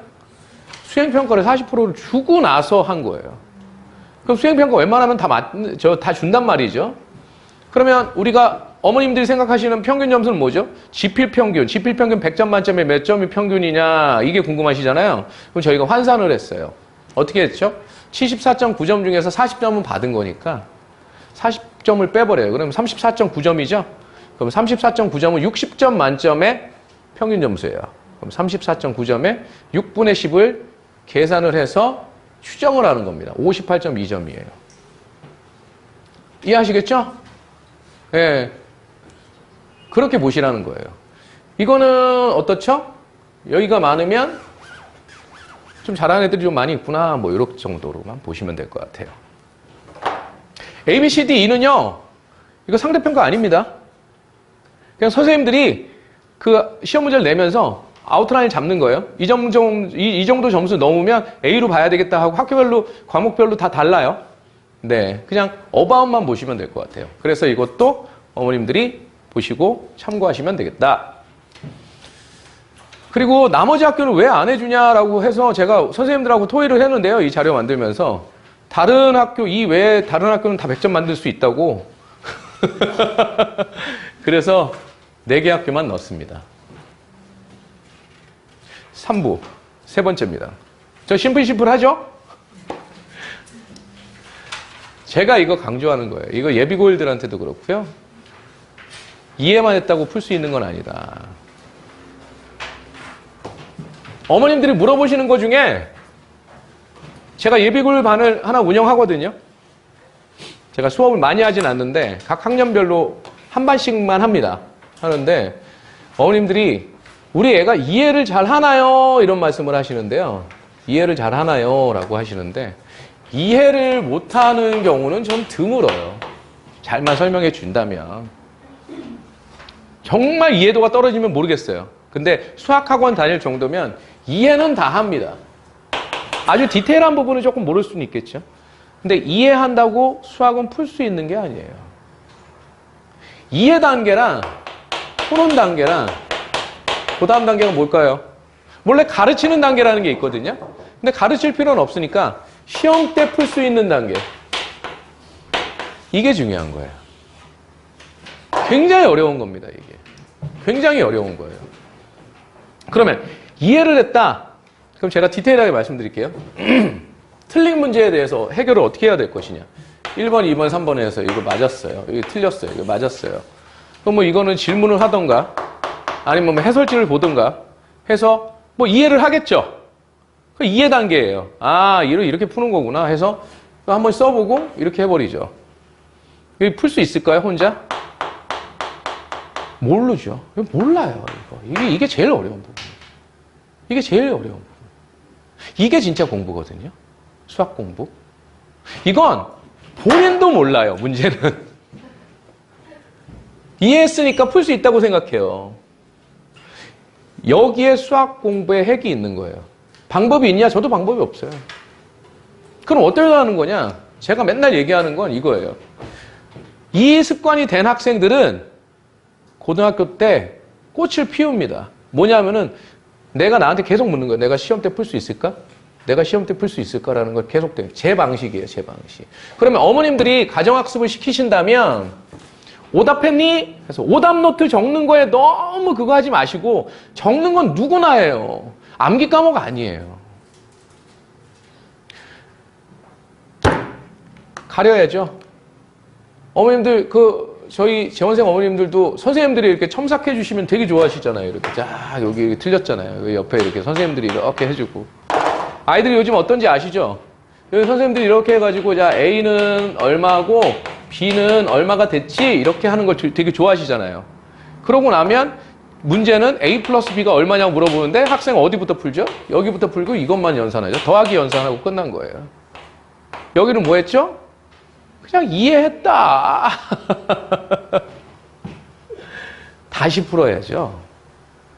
수행평가를 40%를 주고 나서 한 거예요. 그럼 수행평가 웬만하면 다 준단 말이죠. 그러면 우리가 어머님들이 생각하시는 평균 점수는 뭐죠? 지필평균 100점 만점에 몇 점이 평균이냐 이게 궁금하시잖아요. 그럼 저희가 환산을 했어요. 어떻게 했죠? 74.9점 중에서 40점은 받은 거니까 40점을 빼버려요. 그럼 34.9점이죠? 그럼 34.9점은 60점 만점의 평균 점수예요. 그럼 34.9점에 6분의 10을 계산을 해서 추정을 하는 겁니다. 58.2점이에요. 이해하시겠죠? 예. 네. 그렇게 보시라는 거예요. 이거는 어떻죠? 여기가 많으면 좀 잘하는 애들이 좀 많이 있구나. 뭐 이렇게 정도로만 보시면 될 것 같아요. A, B, C, D, E는요. 이거 상대평가 아닙니다. 그냥 선생님들이 그 시험 문제를 내면서 아웃라인 잡는 거예요. 이 정도 점수 넘으면 A로 봐야 되겠다 하고 학교별로, 과목별로 다 달라요. 네. 그냥 어바웃만 보시면 될 것 같아요. 그래서 이것도 어머님들이 보시고 참고하시면 되겠다. 그리고 나머지 학교는 왜 안 해주냐라고 해서 제가 선생님들하고 토의를 했는데요. 이 자료 만들면서. 다른 학교 이외에 다른 학교는 다 100점 만들 수 있다고. 그래서 4개 학교만 넣었습니다. 3부, 세 번째입니다. 저 심플하죠? 제가 이거 강조하는 거예요. 이거 예비고일들한테도 그렇고요. 이해만 했다고 풀 수 있는 건 아니다. 어머님들이 물어보시는 것 중에 제가 예비고일 반을 하나 운영하거든요. 제가 수업을 많이 하진 않는데 각 학년별로 한 반씩만 합니다. 하는데 어머님들이 우리 애가 이해를 잘 하나요? 이런 말씀을 하시는데요. 이해를 잘 하나요? 라고 하시는데 이해를 못하는 경우는 좀 드물어요. 잘만 설명해 준다면. 정말 이해도가 떨어지면 모르겠어요. 근데 수학학원 다닐 정도면 이해는 다 합니다. 아주 디테일한 부분은 조금 모를 수는 있겠죠. 근데 이해한다고 수학은 풀 수 있는 게 아니에요. 이해 단계랑 토론 단계랑 그 다음 단계가 뭘까요? 원래 가르치는 단계라는 게 있거든요. 근데 가르칠 필요는 없으니까 시험 때 풀 수 있는 단계. 이게 중요한 거예요. 굉장히 어려운 겁니다, 이게. 굉장히 어려운 거예요. 그러면 이해를 했다. 그럼 제가 디테일하게 말씀드릴게요. 틀린 문제에 대해서 해결을 어떻게 해야 될 것이냐. 1번, 2번, 3번에서 이거 맞았어요. 이거 틀렸어요. 이거 맞았어요. 그럼 뭐 이거는 질문을 하던가 아니면 뭐 해설지를 보던가 해서 뭐 이해를 하겠죠. 그 이해 단계예요. 아, 이렇게 푸는 거구나 해서 한번 써보고 이렇게 해버리죠. 풀 수 있을까요, 혼자? 모르죠. 몰라요, 이거. 이게 제일 어려운 부분. 이게 제일 어려운 부분. 이게 진짜 공부거든요. 수학 공부. 이건 본인도 몰라요, 문제는. 이해했으니까 풀 수 있다고 생각해요. 여기에 수학 공부에 핵이 있는 거예요. 방법이 있냐? 저도 방법이 없어요. 그럼 어떻게 하는 거냐? 제가 맨날 얘기하는 건 이거예요. 이 습관이 된 학생들은 고등학교 때 꽃을 피웁니다. 뭐냐면은 내가 나한테 계속 묻는 거예요. 내가 시험 때 풀 수 있을까? 내가 시험 때 풀 수 있을까라는 걸 계속 돼요. 제 방식이에요. 제 방식. 그러면 어머님들이 가정학습을 시키신다면 오답했니? 그래서 오답 노트 적는 거에 너무 그거 하지 마시고 적는 건 누구나 해요. 암기 과목 아니에요. 가려야죠. 어머님들 저희 재원생 어머님들도 선생님들이 이렇게 첨삭해 주시면 되게 좋아하시잖아요. 이렇게 쫙 여기 틀렸잖아요. 여기 옆에 이렇게 선생님들이 이렇게 해주고. 아이들이 요즘 어떤지 아시죠? 여기 선생님들이 이렇게 해가지고 자 A는 얼마고 B는 얼마가 됐지? 이렇게 하는 걸 되게 좋아하시잖아요. 그러고 나면 문제는 A 플러스 B가 얼마냐고 물어보는데 학생 어디부터 풀죠? 여기부터 풀고 이것만 연산하죠. 더하기 연산하고 끝난 거예요. 여기는 뭐 했죠? 그냥 이해했다. 다시 풀어야죠.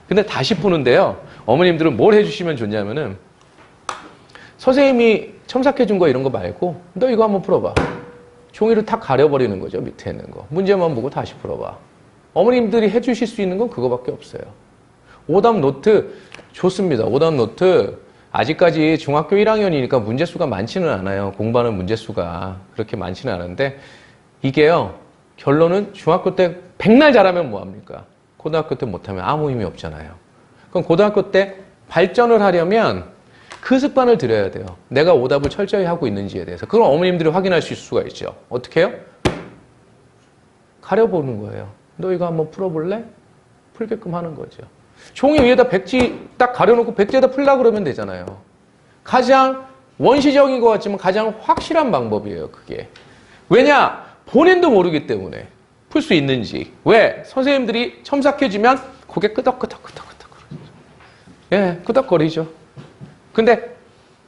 근데 다시 푸는데요. 어머님들은 뭘 해주시면 좋냐면은 선생님이 첨삭해준 거 이런 거 말고 너 이거 한번 풀어봐. 종이를 탁 가려버리는 거죠. 밑에 있는 거. 문제만 보고 다시 풀어봐. 어머님들이 해주실 수 있는 건 그거밖에 없어요. 오답 노트 좋습니다. 오답 노트 아직까지 중학교 1학년이니까 문제수가 많지는 않아요. 공부하는 문제수가 그렇게 많지는 않은데 이게요. 결론은 중학교 때 백날 잘하면 뭐합니까? 고등학교 때 못하면 아무 의미 없잖아요. 그럼 고등학교 때 발전을 하려면 그 습관을 들여야 돼요. 내가 오답을 철저히 하고 있는지에 대해서. 그걸 어머님들이 확인할 수 있을 수가 있죠. 어떻게 해요? 가려보는 거예요. 너 이거 한번 풀어볼래? 풀게끔 하는 거죠. 종이 위에다 백지 딱 가려놓고 백지에다 풀려고 그러면 되잖아요. 가장 원시적인 것 같지만 가장 확실한 방법이에요. 그게. 왜냐? 본인도 모르기 때문에 풀 수 있는지. 왜? 선생님들이 첨삭해주면 고개 끄덕끄덕끄덕끄덕. 예, 끄덕거리죠. 근데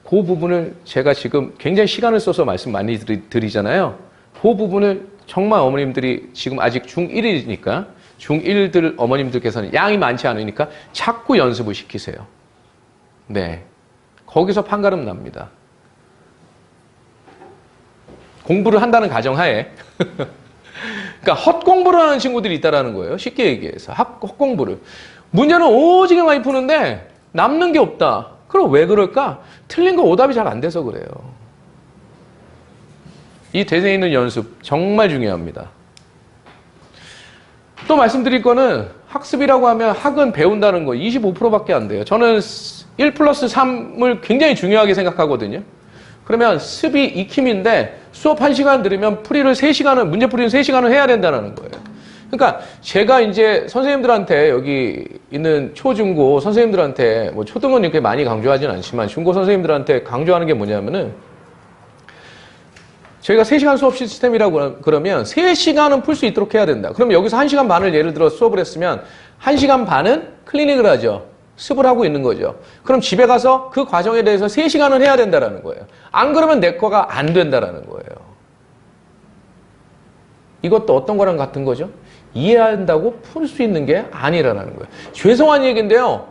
그 부분을 제가 지금 굉장히 시간을 써서 말씀 많이 드리잖아요. 그 부분을 정말 어머님들이 지금 아직 중1이니까 중1들 어머님들께서는 양이 많지 않으니까 자꾸 연습을 시키세요. 네. 거기서 판가름 납니다. 공부를 한다는 가정하에 그러니까 헛공부를 하는 친구들이 있다는 거예요. 쉽게 얘기해서 헛공부를. 문제는 오지게 많이 푸는데 남는 게 없다. 그럼 왜 그럴까? 틀린 거 오답이 잘 안 돼서 그래요. 이 대세에 있는 연습 정말 중요합니다. 또 말씀드릴 거는 학습이라고 하면 학은 배운다는 거 25%밖에 안 돼요. 저는 1+3을 굉장히 중요하게 생각하거든요. 그러면 습이 익힘인데 수업 1시간 들으면 풀이를 3시간을, 문제 풀이를 3시간을 해야 된다는 거예요. 그러니까 제가 이제 선생님들한테 여기 있는 초중고 선생님들한테 뭐 초등은 이렇게 많이 강조하진 않지만 중고 선생님들한테 강조하는 게 뭐냐면은 저희가 3시간 수업 시스템이라고 그러면 3시간은 풀 수 있도록 해야 된다. 그럼 여기서 1시간 반을 예를 들어 수업을 했으면 1시간 반은 클리닉을 하죠. 습을 하고 있는 거죠. 그럼 집에 가서 그 과정에 대해서 3시간을 해야 된다는 거예요. 안 그러면 내 거가 안 된다는 거예요. 이것도 어떤 거랑 같은 거죠? 이해한다고 풀 수 있는 게 아니라는 거예요. 죄송한 얘기인데요.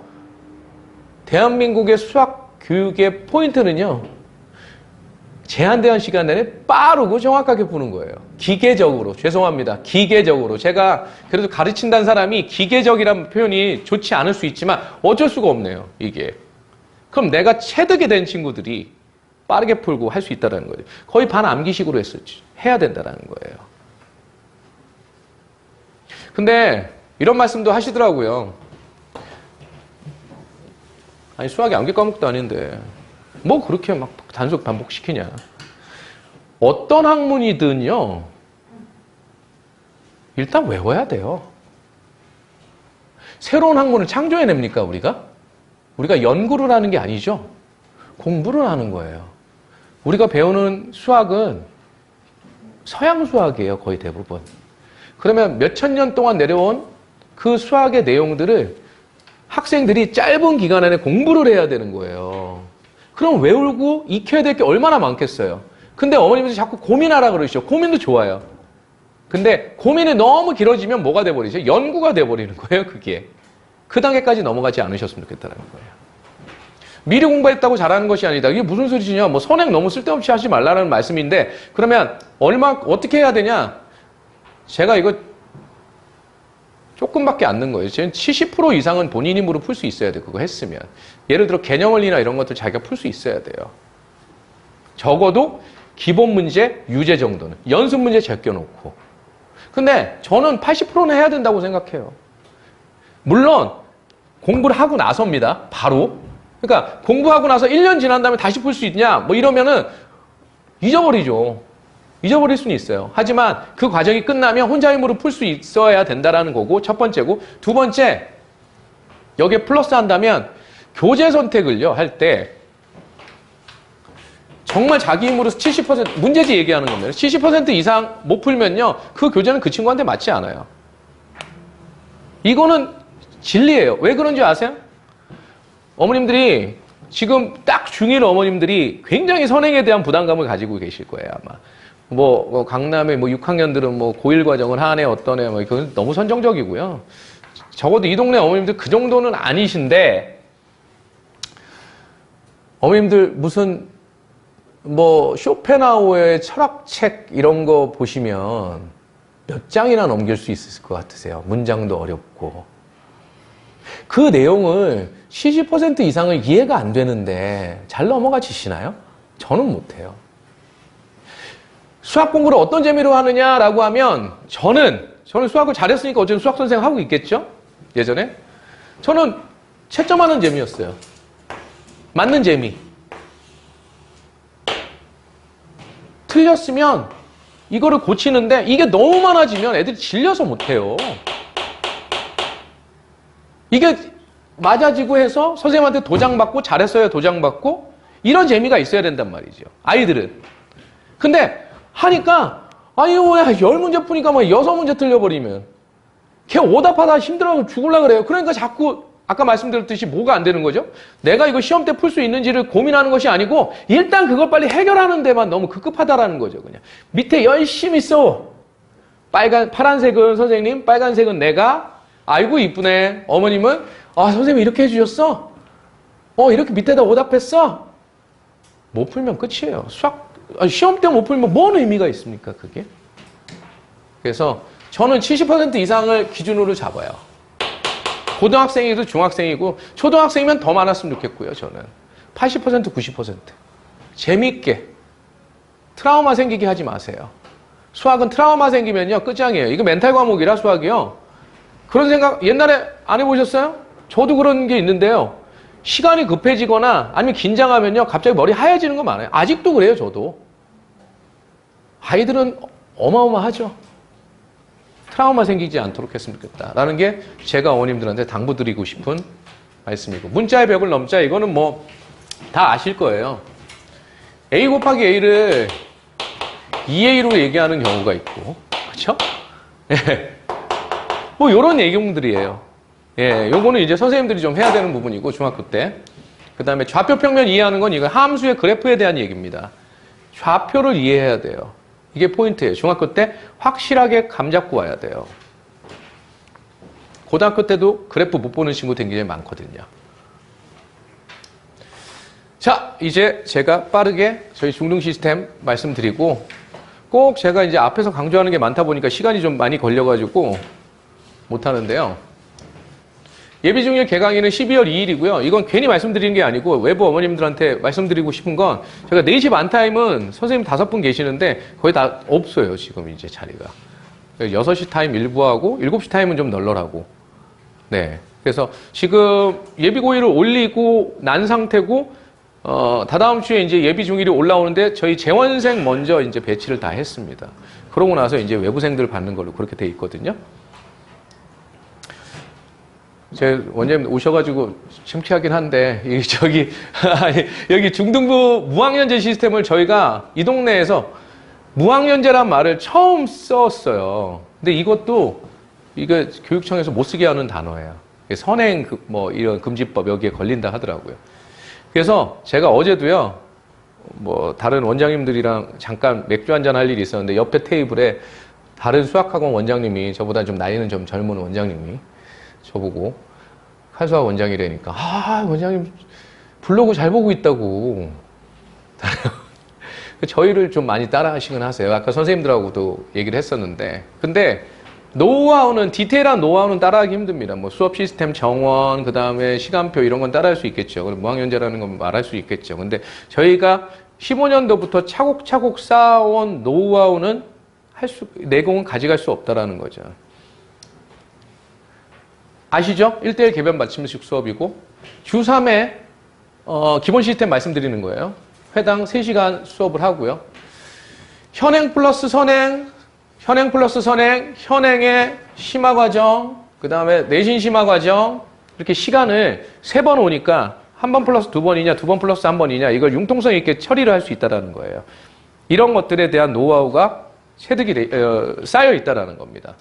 대한민국의 수학 교육의 포인트는요. 제한된 시간 내에 빠르고 정확하게 푸는 거예요. 기계적으로. 죄송합니다. 기계적으로. 제가 그래도 가르친다는 사람이 기계적이라는 표현이 좋지 않을 수 있지만 어쩔 수가 없네요. 이게. 그럼 내가 체득이 된 친구들이 빠르게 풀고 할 수 있다는 거죠. 거의 반암기식으로 했었지. 해야 된다는 거예요. 근데 이런 말씀도 하시더라고요. 아니 수학이 암기 과목도 아닌데 뭐 그렇게 막 단속 반복시키냐. 어떤 학문이든요. 일단 외워야 돼요. 새로운 학문을 창조해냅니까 우리가? 우리가 연구를 하는 게 아니죠. 공부를 하는 거예요. 우리가 배우는 수학은 서양 수학이에요. 거의 대부분. 그러면 몇천 년 동안 내려온 그 수학의 내용들을 학생들이 짧은 기간 안에 공부를 해야 되는 거예요. 그럼 외우고 익혀야 될 게 얼마나 많겠어요. 근데 어머님들이 자꾸 고민하라 그러시죠. 고민도 좋아요. 근데 고민이 너무 길어지면 뭐가 돼버리죠? 연구가 돼버리는 거예요. 그게. 그 단계까지 넘어가지 않으셨으면 좋겠다는 거예요. 미리 공부했다고 잘하는 것이 아니다. 이게 무슨 소리냐? 뭐 선행 너무 쓸데없이 하지 말라는 말씀인데 그러면 어떻게 해야 되냐? 제가 이거 조금밖에 안 넣은 거예요. 지금 70% 이상은 본인 힘으로 풀 수 있어야 돼요. 그거 했으면. 예를 들어 개념 원리나 이런 것들 자기가 풀 수 있어야 돼요. 적어도 기본 문제, 유제 정도는. 연습 문제 제껴놓고. 근데 저는 80%는 해야 된다고 생각해요. 물론 공부를 하고 나서입니다. 바로. 그러니까 공부하고 나서 1년 지난 다음에 다시 풀 수 있냐? 뭐 이러면은 잊어버리죠. 잊어버릴 수는 있어요. 하지만 그 과정이 끝나면 혼자 힘으로 풀 수 있어야 된다라는 거고 첫 번째고 두 번째 여기에 플러스 한다면 교재 선택을요 할 때 정말 자기 힘으로 70% 문제지 얘기하는 겁니다. 70% 이상 못 풀면요 그 교재는 그 친구한테 맞지 않아요. 이거는 진리예요. 왜 그런지 아세요? 어머님들이 지금 딱 중1 어머님들이 굉장히 선행에 대한 부담감을 가지고 계실 거예요 아마. 강남의 6학년들은 고1 과정을 하네, 어떠네, 이건 너무 선정적이고요. 적어도 이 동네 어머님들 그 정도는 아니신데, 어머님들 무슨, 쇼펜하우어의 철학책 이런 거 보시면 몇 장이나 넘길 수 있을 것 같으세요? 문장도 어렵고. 그 내용을 70% 이상을 이해가 안 되는데 잘 넘어가지시나요? 저는 못해요. 수학 공부를 어떤 재미로 하느냐라고 하면 저는 수학을 잘했으니까 어쨌든 수학 선생 하고 있겠죠? 예전에. 저는 채점하는 재미였어요. 맞는 재미. 틀렸으면 이거를 고치는데 이게 너무 많아지면 애들이 질려서 못해요. 이게 맞아지고 해서 선생님한테 도장받고 잘했어요 도장받고 이런 재미가 있어야 된단 말이죠. 아이들은. 근데 하니까 아유 10문제 푸니까 6문제 틀려버리면 걔 오답하다 힘들어서 죽으려고 그래요. 그러니까 자꾸 아까 말씀드렸듯이 뭐가 안 되는 거죠? 내가 이거 시험 때 풀 수 있는지를 고민하는 것이 아니고 일단 그걸 빨리 해결하는 데만 너무 급급하다라는 거죠. 그냥 밑에 열심히 써. 파란색은 선생님, 빨간색은 내가. 아이고 이쁘네. 어머님은 선생님 이렇게 해주셨어? 이렇게 밑에다 오답했어? 못 풀면 끝이에요. 시험 때 못 풀면 뭔 의미가 있습니까 그게? 그래서 저는 70% 이상을 기준으로 잡아요. 고등학생이도 중학생이고 초등학생이면 더 많았으면 좋겠고요. 저는 80% 90% 재밌게 트라우마 생기게 하지 마세요. 수학은 트라우마 생기면요 끝장이에요. 이거 멘탈 과목이라 수학이요. 그런 생각 옛날에 안 해보셨어요? 저도 그런 게 있는데요. 시간이 급해지거나 아니면 긴장하면요 갑자기 머리 하얘지는 거 많아요. 아직도 그래요. 저도. 아이들은 어마어마하죠. 트라우마 생기지 않도록 했으면 좋겠다라는 게 제가 어머님들한테 당부드리고 싶은 말씀이고, 문자의 벽을 넘자 이거는 다 아실 거예요. A 곱하기 A를 2A로 얘기하는 경우가 있고, 그렇죠? 요런 얘기들이에요. 요거는 이제 선생님들이 좀 해야 되는 부분이고 중학교 때. 그 다음에 좌표 평면 이해하는 건 이거 함수의 그래프에 대한 얘기입니다. 좌표를 이해해야 돼요. 이게 포인트예요. 중학교 때 확실하게 감 잡고 와야 돼요. 고등학교 때도 그래프 못 보는 친구 굉장히 많거든요. 자, 이제 제가 빠르게 저희 중등 시스템 말씀드리고, 꼭 제가 이제 앞에서 강조하는 게 많다 보니까 시간이 좀 많이 걸려가지고 못하는데요. 예비중일 개강일은 12월 2일이고요. 이건 괜히 말씀드리는 게 아니고 외부 어머님들한테 말씀드리고 싶은 건, 제가 4시 반 타임은 선생님 5분 계시는데 거의 다 없어요. 지금 이제 자리가. 6시 타임 일부하고 7시 타임은 좀 널널하고. 네. 그래서 지금 예비고일을 올리고 난 상태고, 다다음 주에 이제 예비중일이 올라오는데 저희 재원생 먼저 이제 배치를 다 했습니다. 그러고 나서 이제 외부생들 받는 걸로 그렇게 돼 있거든요. 제 원장님 오셔가지고 창피하긴 한데, 여기 중등부 무학년제 시스템을 저희가 이 동네에서 무학년제란 말을 처음 썼어요. 근데 이것도 이거 교육청에서 못 쓰게 하는 단어예요. 선행 이런 금지법 여기에 걸린다 하더라고요. 그래서 제가 어제도요, 다른 원장님들이랑 잠깐 맥주 한잔 할 일이 있었는데 옆에 테이블에 다른 수학학원 원장님이, 저보다 좀 나이는 좀 젊은 원장님이 저보고 칼수학 원장이라니까, 원장님 블로그 잘 보고 있다고. 저희를 좀 많이 따라 하시긴 하세요. 아까 선생님들하고도 얘기를 했었는데, 근데 노하우는, 디테일한 노하우는 따라하기 힘듭니다. 수업 시스템 정원, 그 다음에 시간표 이런 건 따라할 수 있겠죠. 무학년제라는 건 말할 수 있겠죠. 근데 저희가 15년도부터 차곡차곡 쌓아온 노하우는 내공은 가져갈 수 없다라는 거죠. 아시죠? 1대1 개변 맞춤식 수업이고, 주 3회 기본 시스템 말씀드리는 거예요. 회당 3시간 수업을 하고요. 현행 플러스 선행, 현행 플러스 선행, 현행의 심화 과정, 그 다음에 내신 심화 과정, 이렇게 시간을 3번 오니까 1번 플러스 2번이냐, 2번 플러스 1번이냐, 이걸 융통성 있게 처리를 할 수 있다는 거예요. 이런 것들에 대한 노하우가 체득이 쌓여 있다는 겁니다.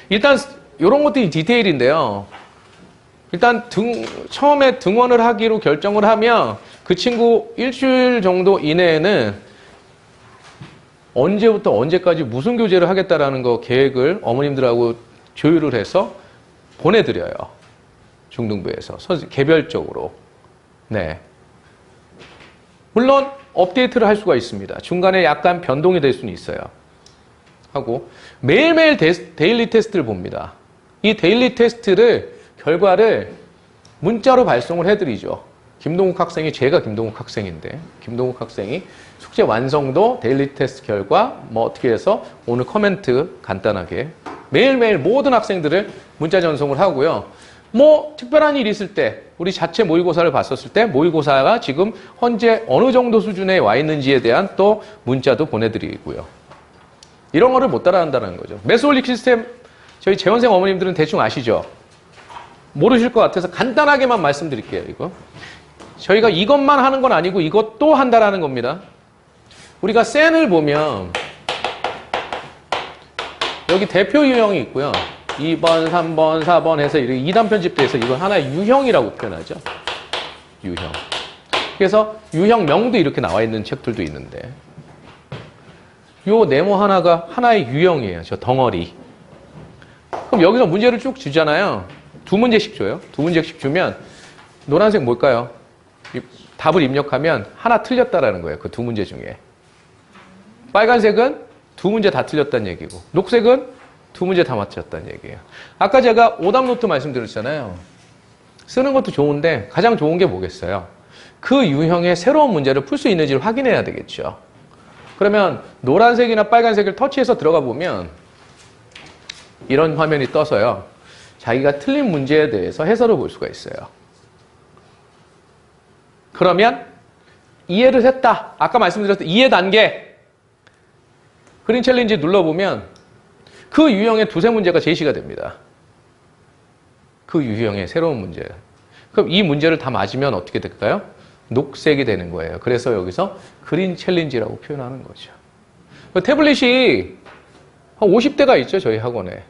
일단 이런 것들이 디테일인데요. 일단 처음에 등원을 하기로 결정을 하면 그 친구 일주일 정도 이내에는 언제부터 언제까지 무슨 교재를 하겠다라는 거 계획을 어머님들하고 조율을 해서 보내드려요. 중등부에서 개별적으로. 네. 물론 업데이트를 할 수가 있습니다. 중간에 약간 변동이 될 수는 있어요. 하고 매일매일 데일리 테스트를 봅니다. 이 데일리 테스트를 결과를 문자로 발송을 해드리죠. 김동욱 학생이 제가 김동욱 학생인데 김동욱 학생이 숙제 완성도 데일리 테스트 결과 뭐 어떻게 해서 오늘 코멘트 간단하게 매일매일 모든 학생들을 문자 전송을 하고요. 뭐 특별한 일이 있을 때 우리 자체 모의고사를 봤었을 때 모의고사가 지금 현재 어느 정도 수준에 와 있는지에 대한 또 문자도 보내드리고요. 이런 거를 못 따라한다는 거죠. 메소홀릭 시스템 저희 재원생 어머님들은 대충 아시죠? 모르실 것 같아서 간단하게만 말씀드릴게요. 이거 저희가 이것만 하는 건 아니고 이것도 한다라는 겁니다. 우리가 센을 보면 여기 대표 유형이 있고요. 2번, 3번, 4번 해서 이렇게 2단 편집돼서 이건 하나의 유형이라고 표현하죠. 유형. 그래서 유형명도 이렇게 나와 있는 책들도 있는데 요 네모 하나가 하나의 유형이에요. 저 덩어리. 그럼 여기서 문제를 쭉 주잖아요. 두 문제씩 줘요. 두 문제씩 주면 노란색 뭘까요? 답을 입력하면 하나 틀렸다라는 거예요. 그 두 문제 중에. 빨간색은 두 문제 다 틀렸다는 얘기고 녹색은 두 문제 다 맞췄다는 얘기예요. 아까 제가 오답 노트 말씀드렸잖아요. 쓰는 것도 좋은데 가장 좋은 게 뭐겠어요? 그 유형의 새로운 문제를 풀 수 있는지를 확인해야 되겠죠. 그러면 노란색이나 빨간색을 터치해서 들어가 보면 이런 화면이 떠서요. 자기가 틀린 문제에 대해서 해설을 볼 수가 있어요. 그러면 이해를 했다. 아까 말씀드렸던 이해 단계. 그린 챌린지 눌러보면 그 유형의 두세 문제가 제시가 됩니다. 그 유형의 새로운 문제. 그럼 이 문제를 다 맞으면 어떻게 될까요? 녹색이 되는 거예요. 그래서 여기서 그린 챌린지라고 표현하는 거죠. 태블릿이 한 50대가 있죠. 저희 학원에.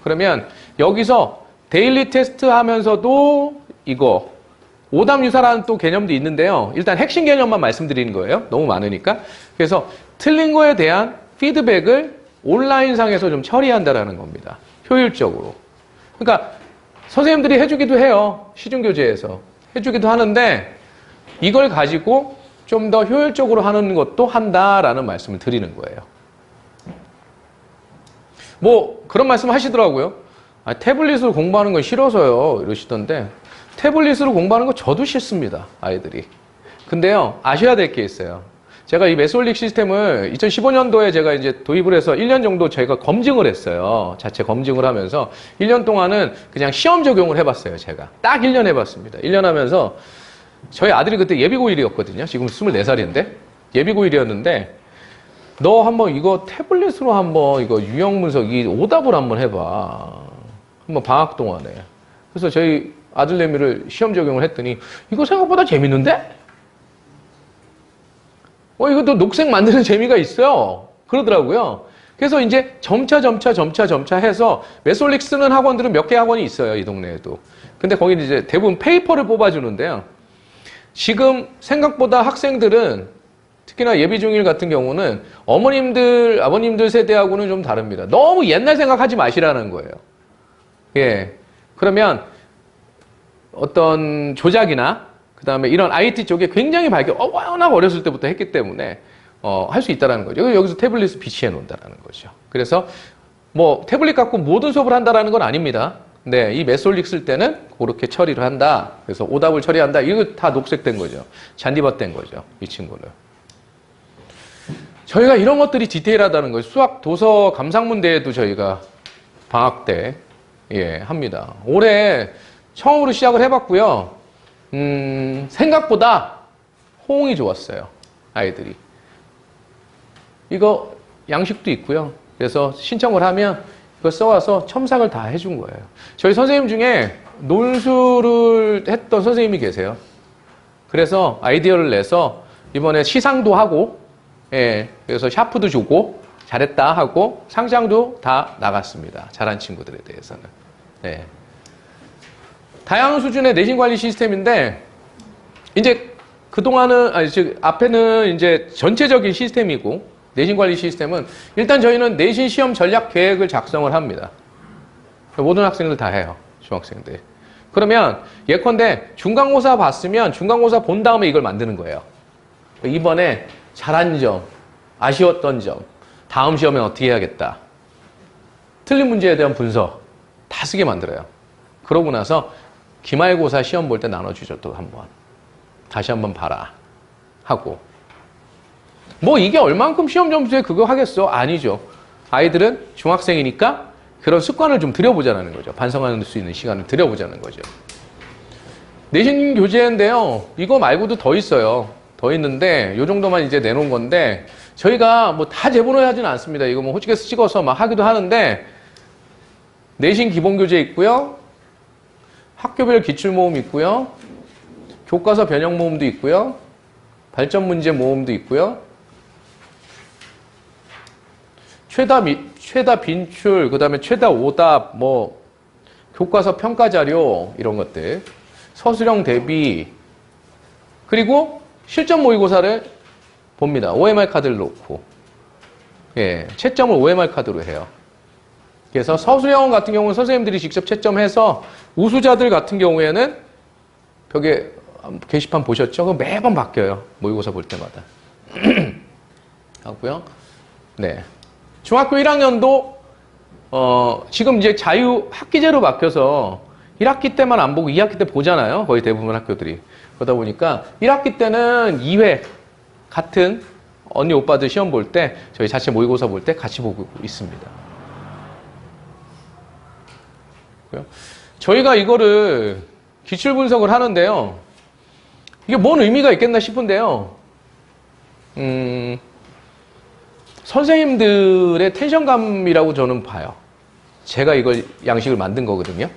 그러면 여기서 데일리 테스트 하면서도 이거 오답 유사라는 또 개념도 있는데요. 일단 핵심 개념만 말씀드리는 거예요. 너무 많으니까. 그래서 틀린 거에 대한 피드백을 온라인상에서 좀 처리한다라는 겁니다. 효율적으로. 그러니까 선생님들이 해주기도 해요. 시중교재에서. 해주기도 하는데 이걸 가지고 좀 더 효율적으로 하는 것도 한다라는 말씀을 드리는 거예요. 뭐 그런 말씀 하시더라고요. 태블릿으로 공부하는 건 싫어서요. 이러시던데 태블릿으로 공부하는 거 저도 싫습니다. 아이들이. 근데요. 아셔야 될 게 있어요. 제가 이 메소홀릭 시스템을 2015년도에 제가 이제 도입을 해서 1년 정도 저희가 검증을 했어요. 자체 검증을 하면서 1년 동안은 그냥 시험 적용을 해봤어요. 제가. 딱 1년 해봤습니다. 1년 하면서 저희 아들이 그때 예비고1이었거든요. 지금 24살인데 예비고1이었는데 너 한번 이거 태블릿으로 한번 이거 유형 분석 이 오답을 한번 해봐. 한번 방학 동안에. 그래서 저희 아들내미를 시험 적용을 했더니 이거 생각보다 재밌는데? 이것도 녹색 만드는 재미가 있어요. 그러더라고요. 그래서 이제 점차 해서 메소홀릭 쓰는 학원들은 몇 개 학원이 있어요. 이 동네에도. 근데 거기는 이제 대부분 페이퍼를 뽑아주는데요. 지금 생각보다 학생들은 특히나 예비 중일 같은 경우는 어머님들, 아버님들 세대하고는 좀 다릅니다. 너무 옛날 생각하지 마시라는 거예요. 예. 그러면 어떤 조작이나 그 다음에 이런 IT 쪽에 굉장히 워낙 어렸을 때부터 했기 때문에 할 수 있다는 거죠. 여기서 태블릿을 비치해 놓는다는 거죠. 그래서 뭐 태블릿 갖고 모든 수업을 한다는 건 아닙니다. 네, 이 메소홀릭 쓸 때는 그렇게 처리를 한다. 그래서 오답을 처리한다. 이거 다 녹색된 거죠. 잔디밭된 거죠. 이 친구는. 저희가 이런 것들이 디테일하다는 거예요. 수학 도서 감상문 대회도 저희가 방학 때 합니다. 올해 처음으로 시작을 해봤고요. 생각보다 호응이 좋았어요. 아이들이. 이거 양식도 있고요. 그래서 신청을 하면 이거 써와서 첨삭을 다 해준 거예요. 저희 선생님 중에 논술을 했던 선생님이 계세요. 그래서 아이디어를 내서 이번에 시상도 하고, 그래서 샤프도 주고, 잘했다 하고, 상장도 다 나갔습니다. 잘한 친구들에 대해서는. 다양한 수준의 내신 관리 시스템인데, 이제 그동안은, 앞에는 이제 전체적인 시스템이고, 내신 관리 시스템은 일단 저희는 내신 시험 전략 계획을 작성을 합니다. 모든 학생들 다 해요. 중학생들. 그러면 예컨대 중간고사 봤으면 중간고사 본 다음에 이걸 만드는 거예요. 이번에 잘한 점, 아쉬웠던 점, 다음 시험엔 어떻게 해야겠다. 틀린 문제에 대한 분석 다 쓰게 만들어요. 그러고 나서 기말고사 시험 볼 때 나눠주죠. 또 한번. 다시 한번 봐라. 하고. 뭐 이게 얼만큼 시험 점수에 그거 하겠어? 아니죠. 아이들은 중학생이니까 그런 습관을 좀 들여보자는 거죠. 반성할 수 있는 시간을 들여보자는 거죠. 내신 교재인데요. 이거 말고도 더 있어요. 더 있는데 요 정도만 이제 내놓은 건데 저희가 뭐 다 재본을 않습니다. 이거 뭐 호치케스 찍어서 막 하기도 하는데 내신 기본 교재 있고요. 학교별 기출 모음 있고요. 교과서 변형 모음도 있고요. 발전 문제 모음도 있고요. 최다 빈출, 그 다음에 최다 오답, 뭐, 교과서 평가 자료, 이런 것들. 서술형 대비. 그리고 실전 모의고사를 봅니다. OMR 카드를 놓고. 예, 채점을 OMR 카드로 해요. 그래서 서술형 같은 경우는 선생님들이 직접 채점해서 우수자들 같은 경우에는 벽에 게시판 보셨죠? 그거 매번 바뀌어요. 모의고사 볼 때마다. 하고요. 네. 중학교 1학년도 지금 이제 자유 학기제로 바뀌어서 1학기 때만 안 보고 2학기 때 보잖아요. 거의 대부분 학교들이. 그러다 보니까 1학기 때는 2회 같은 언니 오빠들 시험 볼 때 저희 자체 모의고사 볼 때 같이 보고 있습니다. 저희가 이거를 기출 분석을 하는데요. 이게 뭔 의미가 있겠나 싶은데요. 선생님들의 텐션감이라고 저는 봐요. 제가 이걸 양식을 만든 거거든요.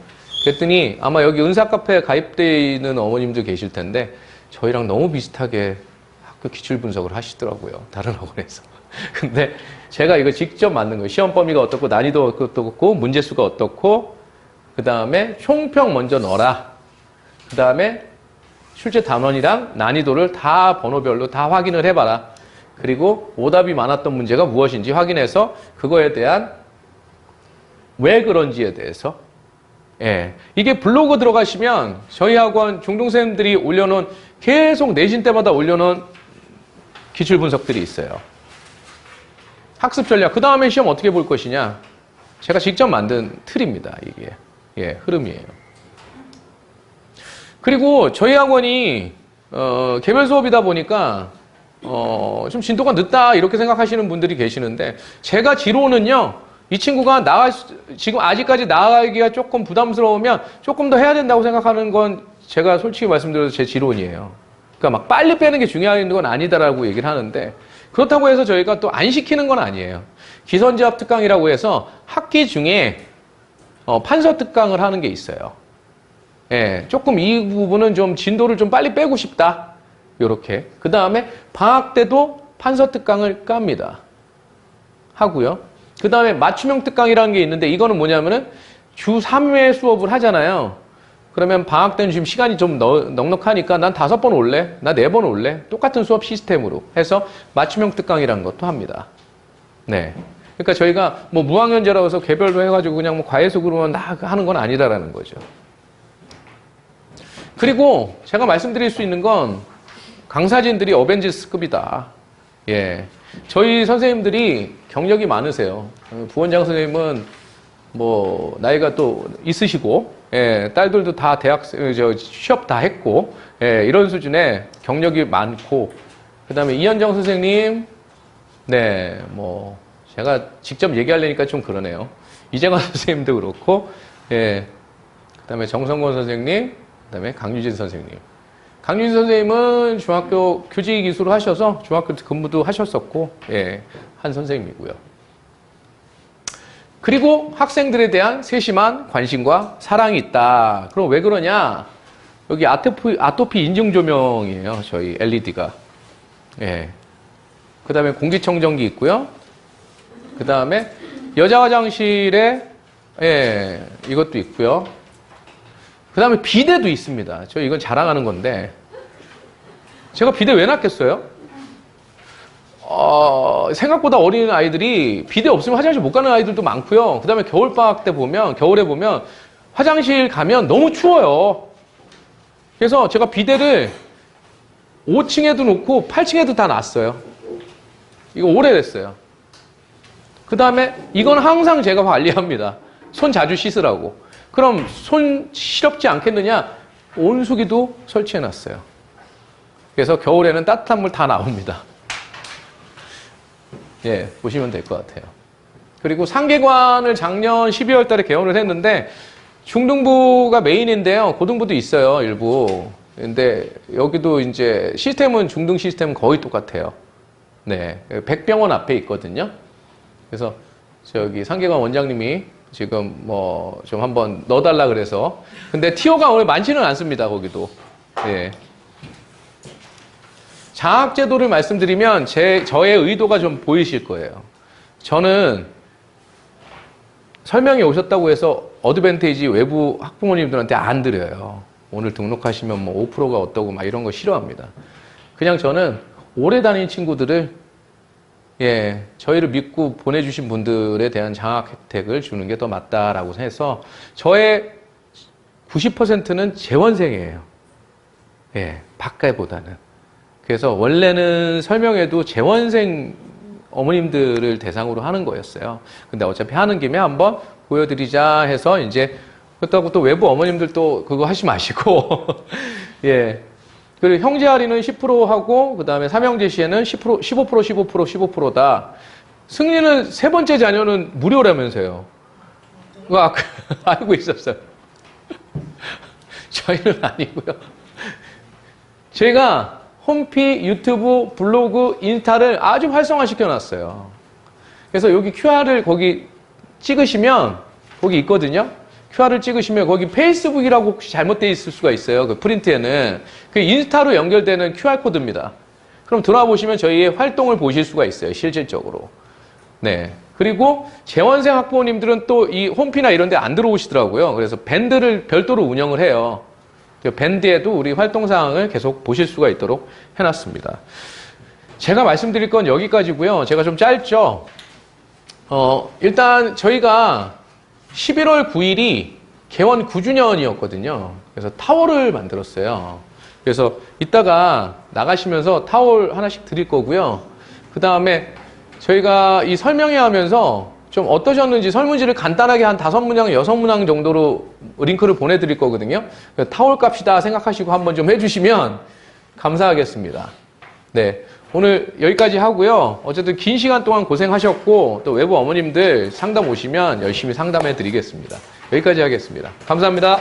그랬더니 아마 여기 은사카페에 가입되어 있는 어머님도 계실 텐데 저희랑 너무 비슷하게 학교 기출 분석을 하시더라고요. 다른 학원에서. 근데 제가 이거 직접 만든 거예요. 시험 범위가 어떻고 난이도가 어떻고 문제수가 어떻고 그 다음에 총평 먼저 넣어라. 그 다음에 출제 단원이랑 난이도를 다 번호별로 다 확인을 해봐라. 그리고 오답이 많았던 문제가 무엇인지 확인해서 그거에 대한 왜 그런지에 대해서 예, 이게 블로그 들어가시면 저희 학원 중등생들이 올려놓은 계속 내신 때마다 올려놓은 기출 분석들이 있어요. 학습 전략. 그 다음에 시험 어떻게 볼 것이냐. 제가 직접 만든 틀입니다. 이게 예, 흐름이에요. 그리고 저희 학원이 개별 수업이다 보니까 좀 진도가 늦다 이렇게 생각하시는 분들이 계시는데 제가 지로는요. 이 친구가 지금 아직까지 나가기가 조금 부담스러우면 조금 더 해야 된다고 생각하는 건 제가 솔직히 말씀드려서 제 지론이에요. 그러니까 막 빨리 빼는 게 중요한 건 아니다라고 얘기를 하는데 그렇다고 해서 저희가 또 안 시키는 건 아니에요. 기선제압 특강이라고 해서 학기 중에 판서 특강을 하는 게 있어요. 예, 조금 이 부분은 좀 진도를 좀 빨리 빼고 싶다. 요렇게. 그 다음에 방학 때도 판서 특강을 깝니다. 하고요. 그 다음에 맞춤형 특강이라는 게 있는데 이거는 뭐냐면은 주 3회 수업을 하잖아요. 그러면 방학 때는 지금 시간이 좀 넉넉하니까 난 5번 올래? 나 4번 올래? 똑같은 수업 시스템으로 해서 맞춤형 특강이라는 것도 합니다. 네. 그러니까 저희가 뭐 무학년제라고 해서 개별로 해가지고 그냥 뭐 과외수급으로만 하는 건 아니다라는 거죠. 그리고 제가 말씀드릴 수 있는 건 강사진들이 어벤져스급이다. 예. 저희 선생님들이 경력이 많으세요. 부원장 선생님은 뭐 나이가 또 있으시고, 예, 딸들도 다 취업 다 했고, 예, 이런 수준의 경력이 많고, 그 다음에 이현정 선생님, 네, 뭐 제가 직접 얘기하려니까 좀 그러네요. 이재관 선생님도 그렇고, 예, 그 다음에 정성권 선생님, 그 다음에 강유진 선생님. 강윤 선생님은 중학교 교직 기수로 하셔서 중학교 근무도 하셨었고, 예, 한 선생님이고요. 그리고 학생들에 대한 세심한 관심과 사랑이 있다. 그럼 왜 그러냐? 여기 아토피 인증 조명이에요. 저희 LED가. 예. 그 다음에 공기청정기 있고요. 그 다음에 여자 화장실에, 예, 이것도 있고요. 그 다음에 비데도 있습니다. 저 이건 자랑하는 건데 제가 비데 왜 놨겠어요? 생각보다 어린 아이들이 비데 없으면 화장실 못 가는 아이들도 많고요. 그 다음에 겨울방학 때 보면, 겨울에 보면 화장실 가면 너무 추워요. 그래서 제가 비데를 5층에도 놓고 8층에도 다 놨어요. 이거 오래됐어요. 그 다음에 이건 항상 제가 관리합니다. 손 자주 씻으라고. 그럼 손 시렵지 않겠느냐? 온수기도 설치해놨어요. 그래서 겨울에는 따뜻한 물 다 나옵니다. 예, 보시면 될 것 같아요. 그리고 상계관을 작년 12월 달에 개원을 했는데 중등부가 메인인데요. 고등부도 있어요, 일부. 근데 여기도 이제 시스템은 중등 시스템은 거의 똑같아요. 네, 백병원 앞에 있거든요. 그래서 저기 상계관 원장님이 지금 뭐 좀 한번 넣어달라 그래서. 근데 티오가 오늘 많지는 않습니다, 거기도. 예. 장학제도를 말씀드리면 저의 의도가 좀 보이실 거예요. 저는 설명이 오셨다고 해서 어드밴테이지 외부 학부모님들한테 안 드려요. 오늘 등록하시면 뭐 5%가 어떠고 막 이런 거 싫어합니다. 그냥 저는 오래 다닌 친구들을 저희를 믿고 보내주신 분들에 대한 장학 혜택을 주는 게 더 맞다라고 해서 저의 90%는 재원생이에요. 밖에보다는. 그래서 원래는 설명회도 재원생 어머님들을 대상으로 하는 거였어요. 근데 어차피 하는 김에 한번 보여드리자 해서 이제 그렇다고 또 외부 어머님들 또 그거 하지 마시고 그리고 형제 할인은 10% 하고 그 다음에 삼형제 시에는 10%, 15%, 15%다. 승리는 세 번째 자녀는 무료라면서요. 그거 알고 있었어요. 저희는 아니고요. 저희가 홈피, 유튜브, 블로그, 인스타를 아주 활성화시켜 놨어요. 그래서 여기 QR을 거기 찍으시면 거기 있거든요. QR을 찍으시면 거기 페이스북이라고 혹시 잘못되어 있을 수가 있어요. 그 프린트에는. 그 인스타로 연결되는 QR코드입니다. 그럼 들어와 보시면 저희의 활동을 보실 수가 있어요. 실질적으로. 네. 그리고 재원생 학부모님들은 또 이 홈피나 이런 데 안 들어오시더라고요. 그래서 밴드를 별도로 운영을 해요. 밴드에도 우리 활동사항을 계속 보실 수가 있도록 해놨습니다. 제가 말씀드릴 건 여기까지고요. 제가 좀 짧죠. 일단 저희가 11월 9일이 개원 9주년이었거든요. 그래서 타월을 만들었어요. 그래서 이따가 나가시면서 타월 하나씩 드릴 거고요. 그 다음에 저희가 이 설명회 하면서 좀 어떠셨는지 설문지를 간단하게 한 5문항, 6문항 정도로 링크를 보내드릴 거거든요. 타월 값이다 생각하시고 한번 좀 해주시면 감사하겠습니다. 네. 오늘 여기까지 하고요. 어쨌든 긴 시간 동안 고생하셨고 또 외부 어머님들 상담 오시면 열심히 상담해 드리겠습니다. 여기까지 하겠습니다. 감사합니다.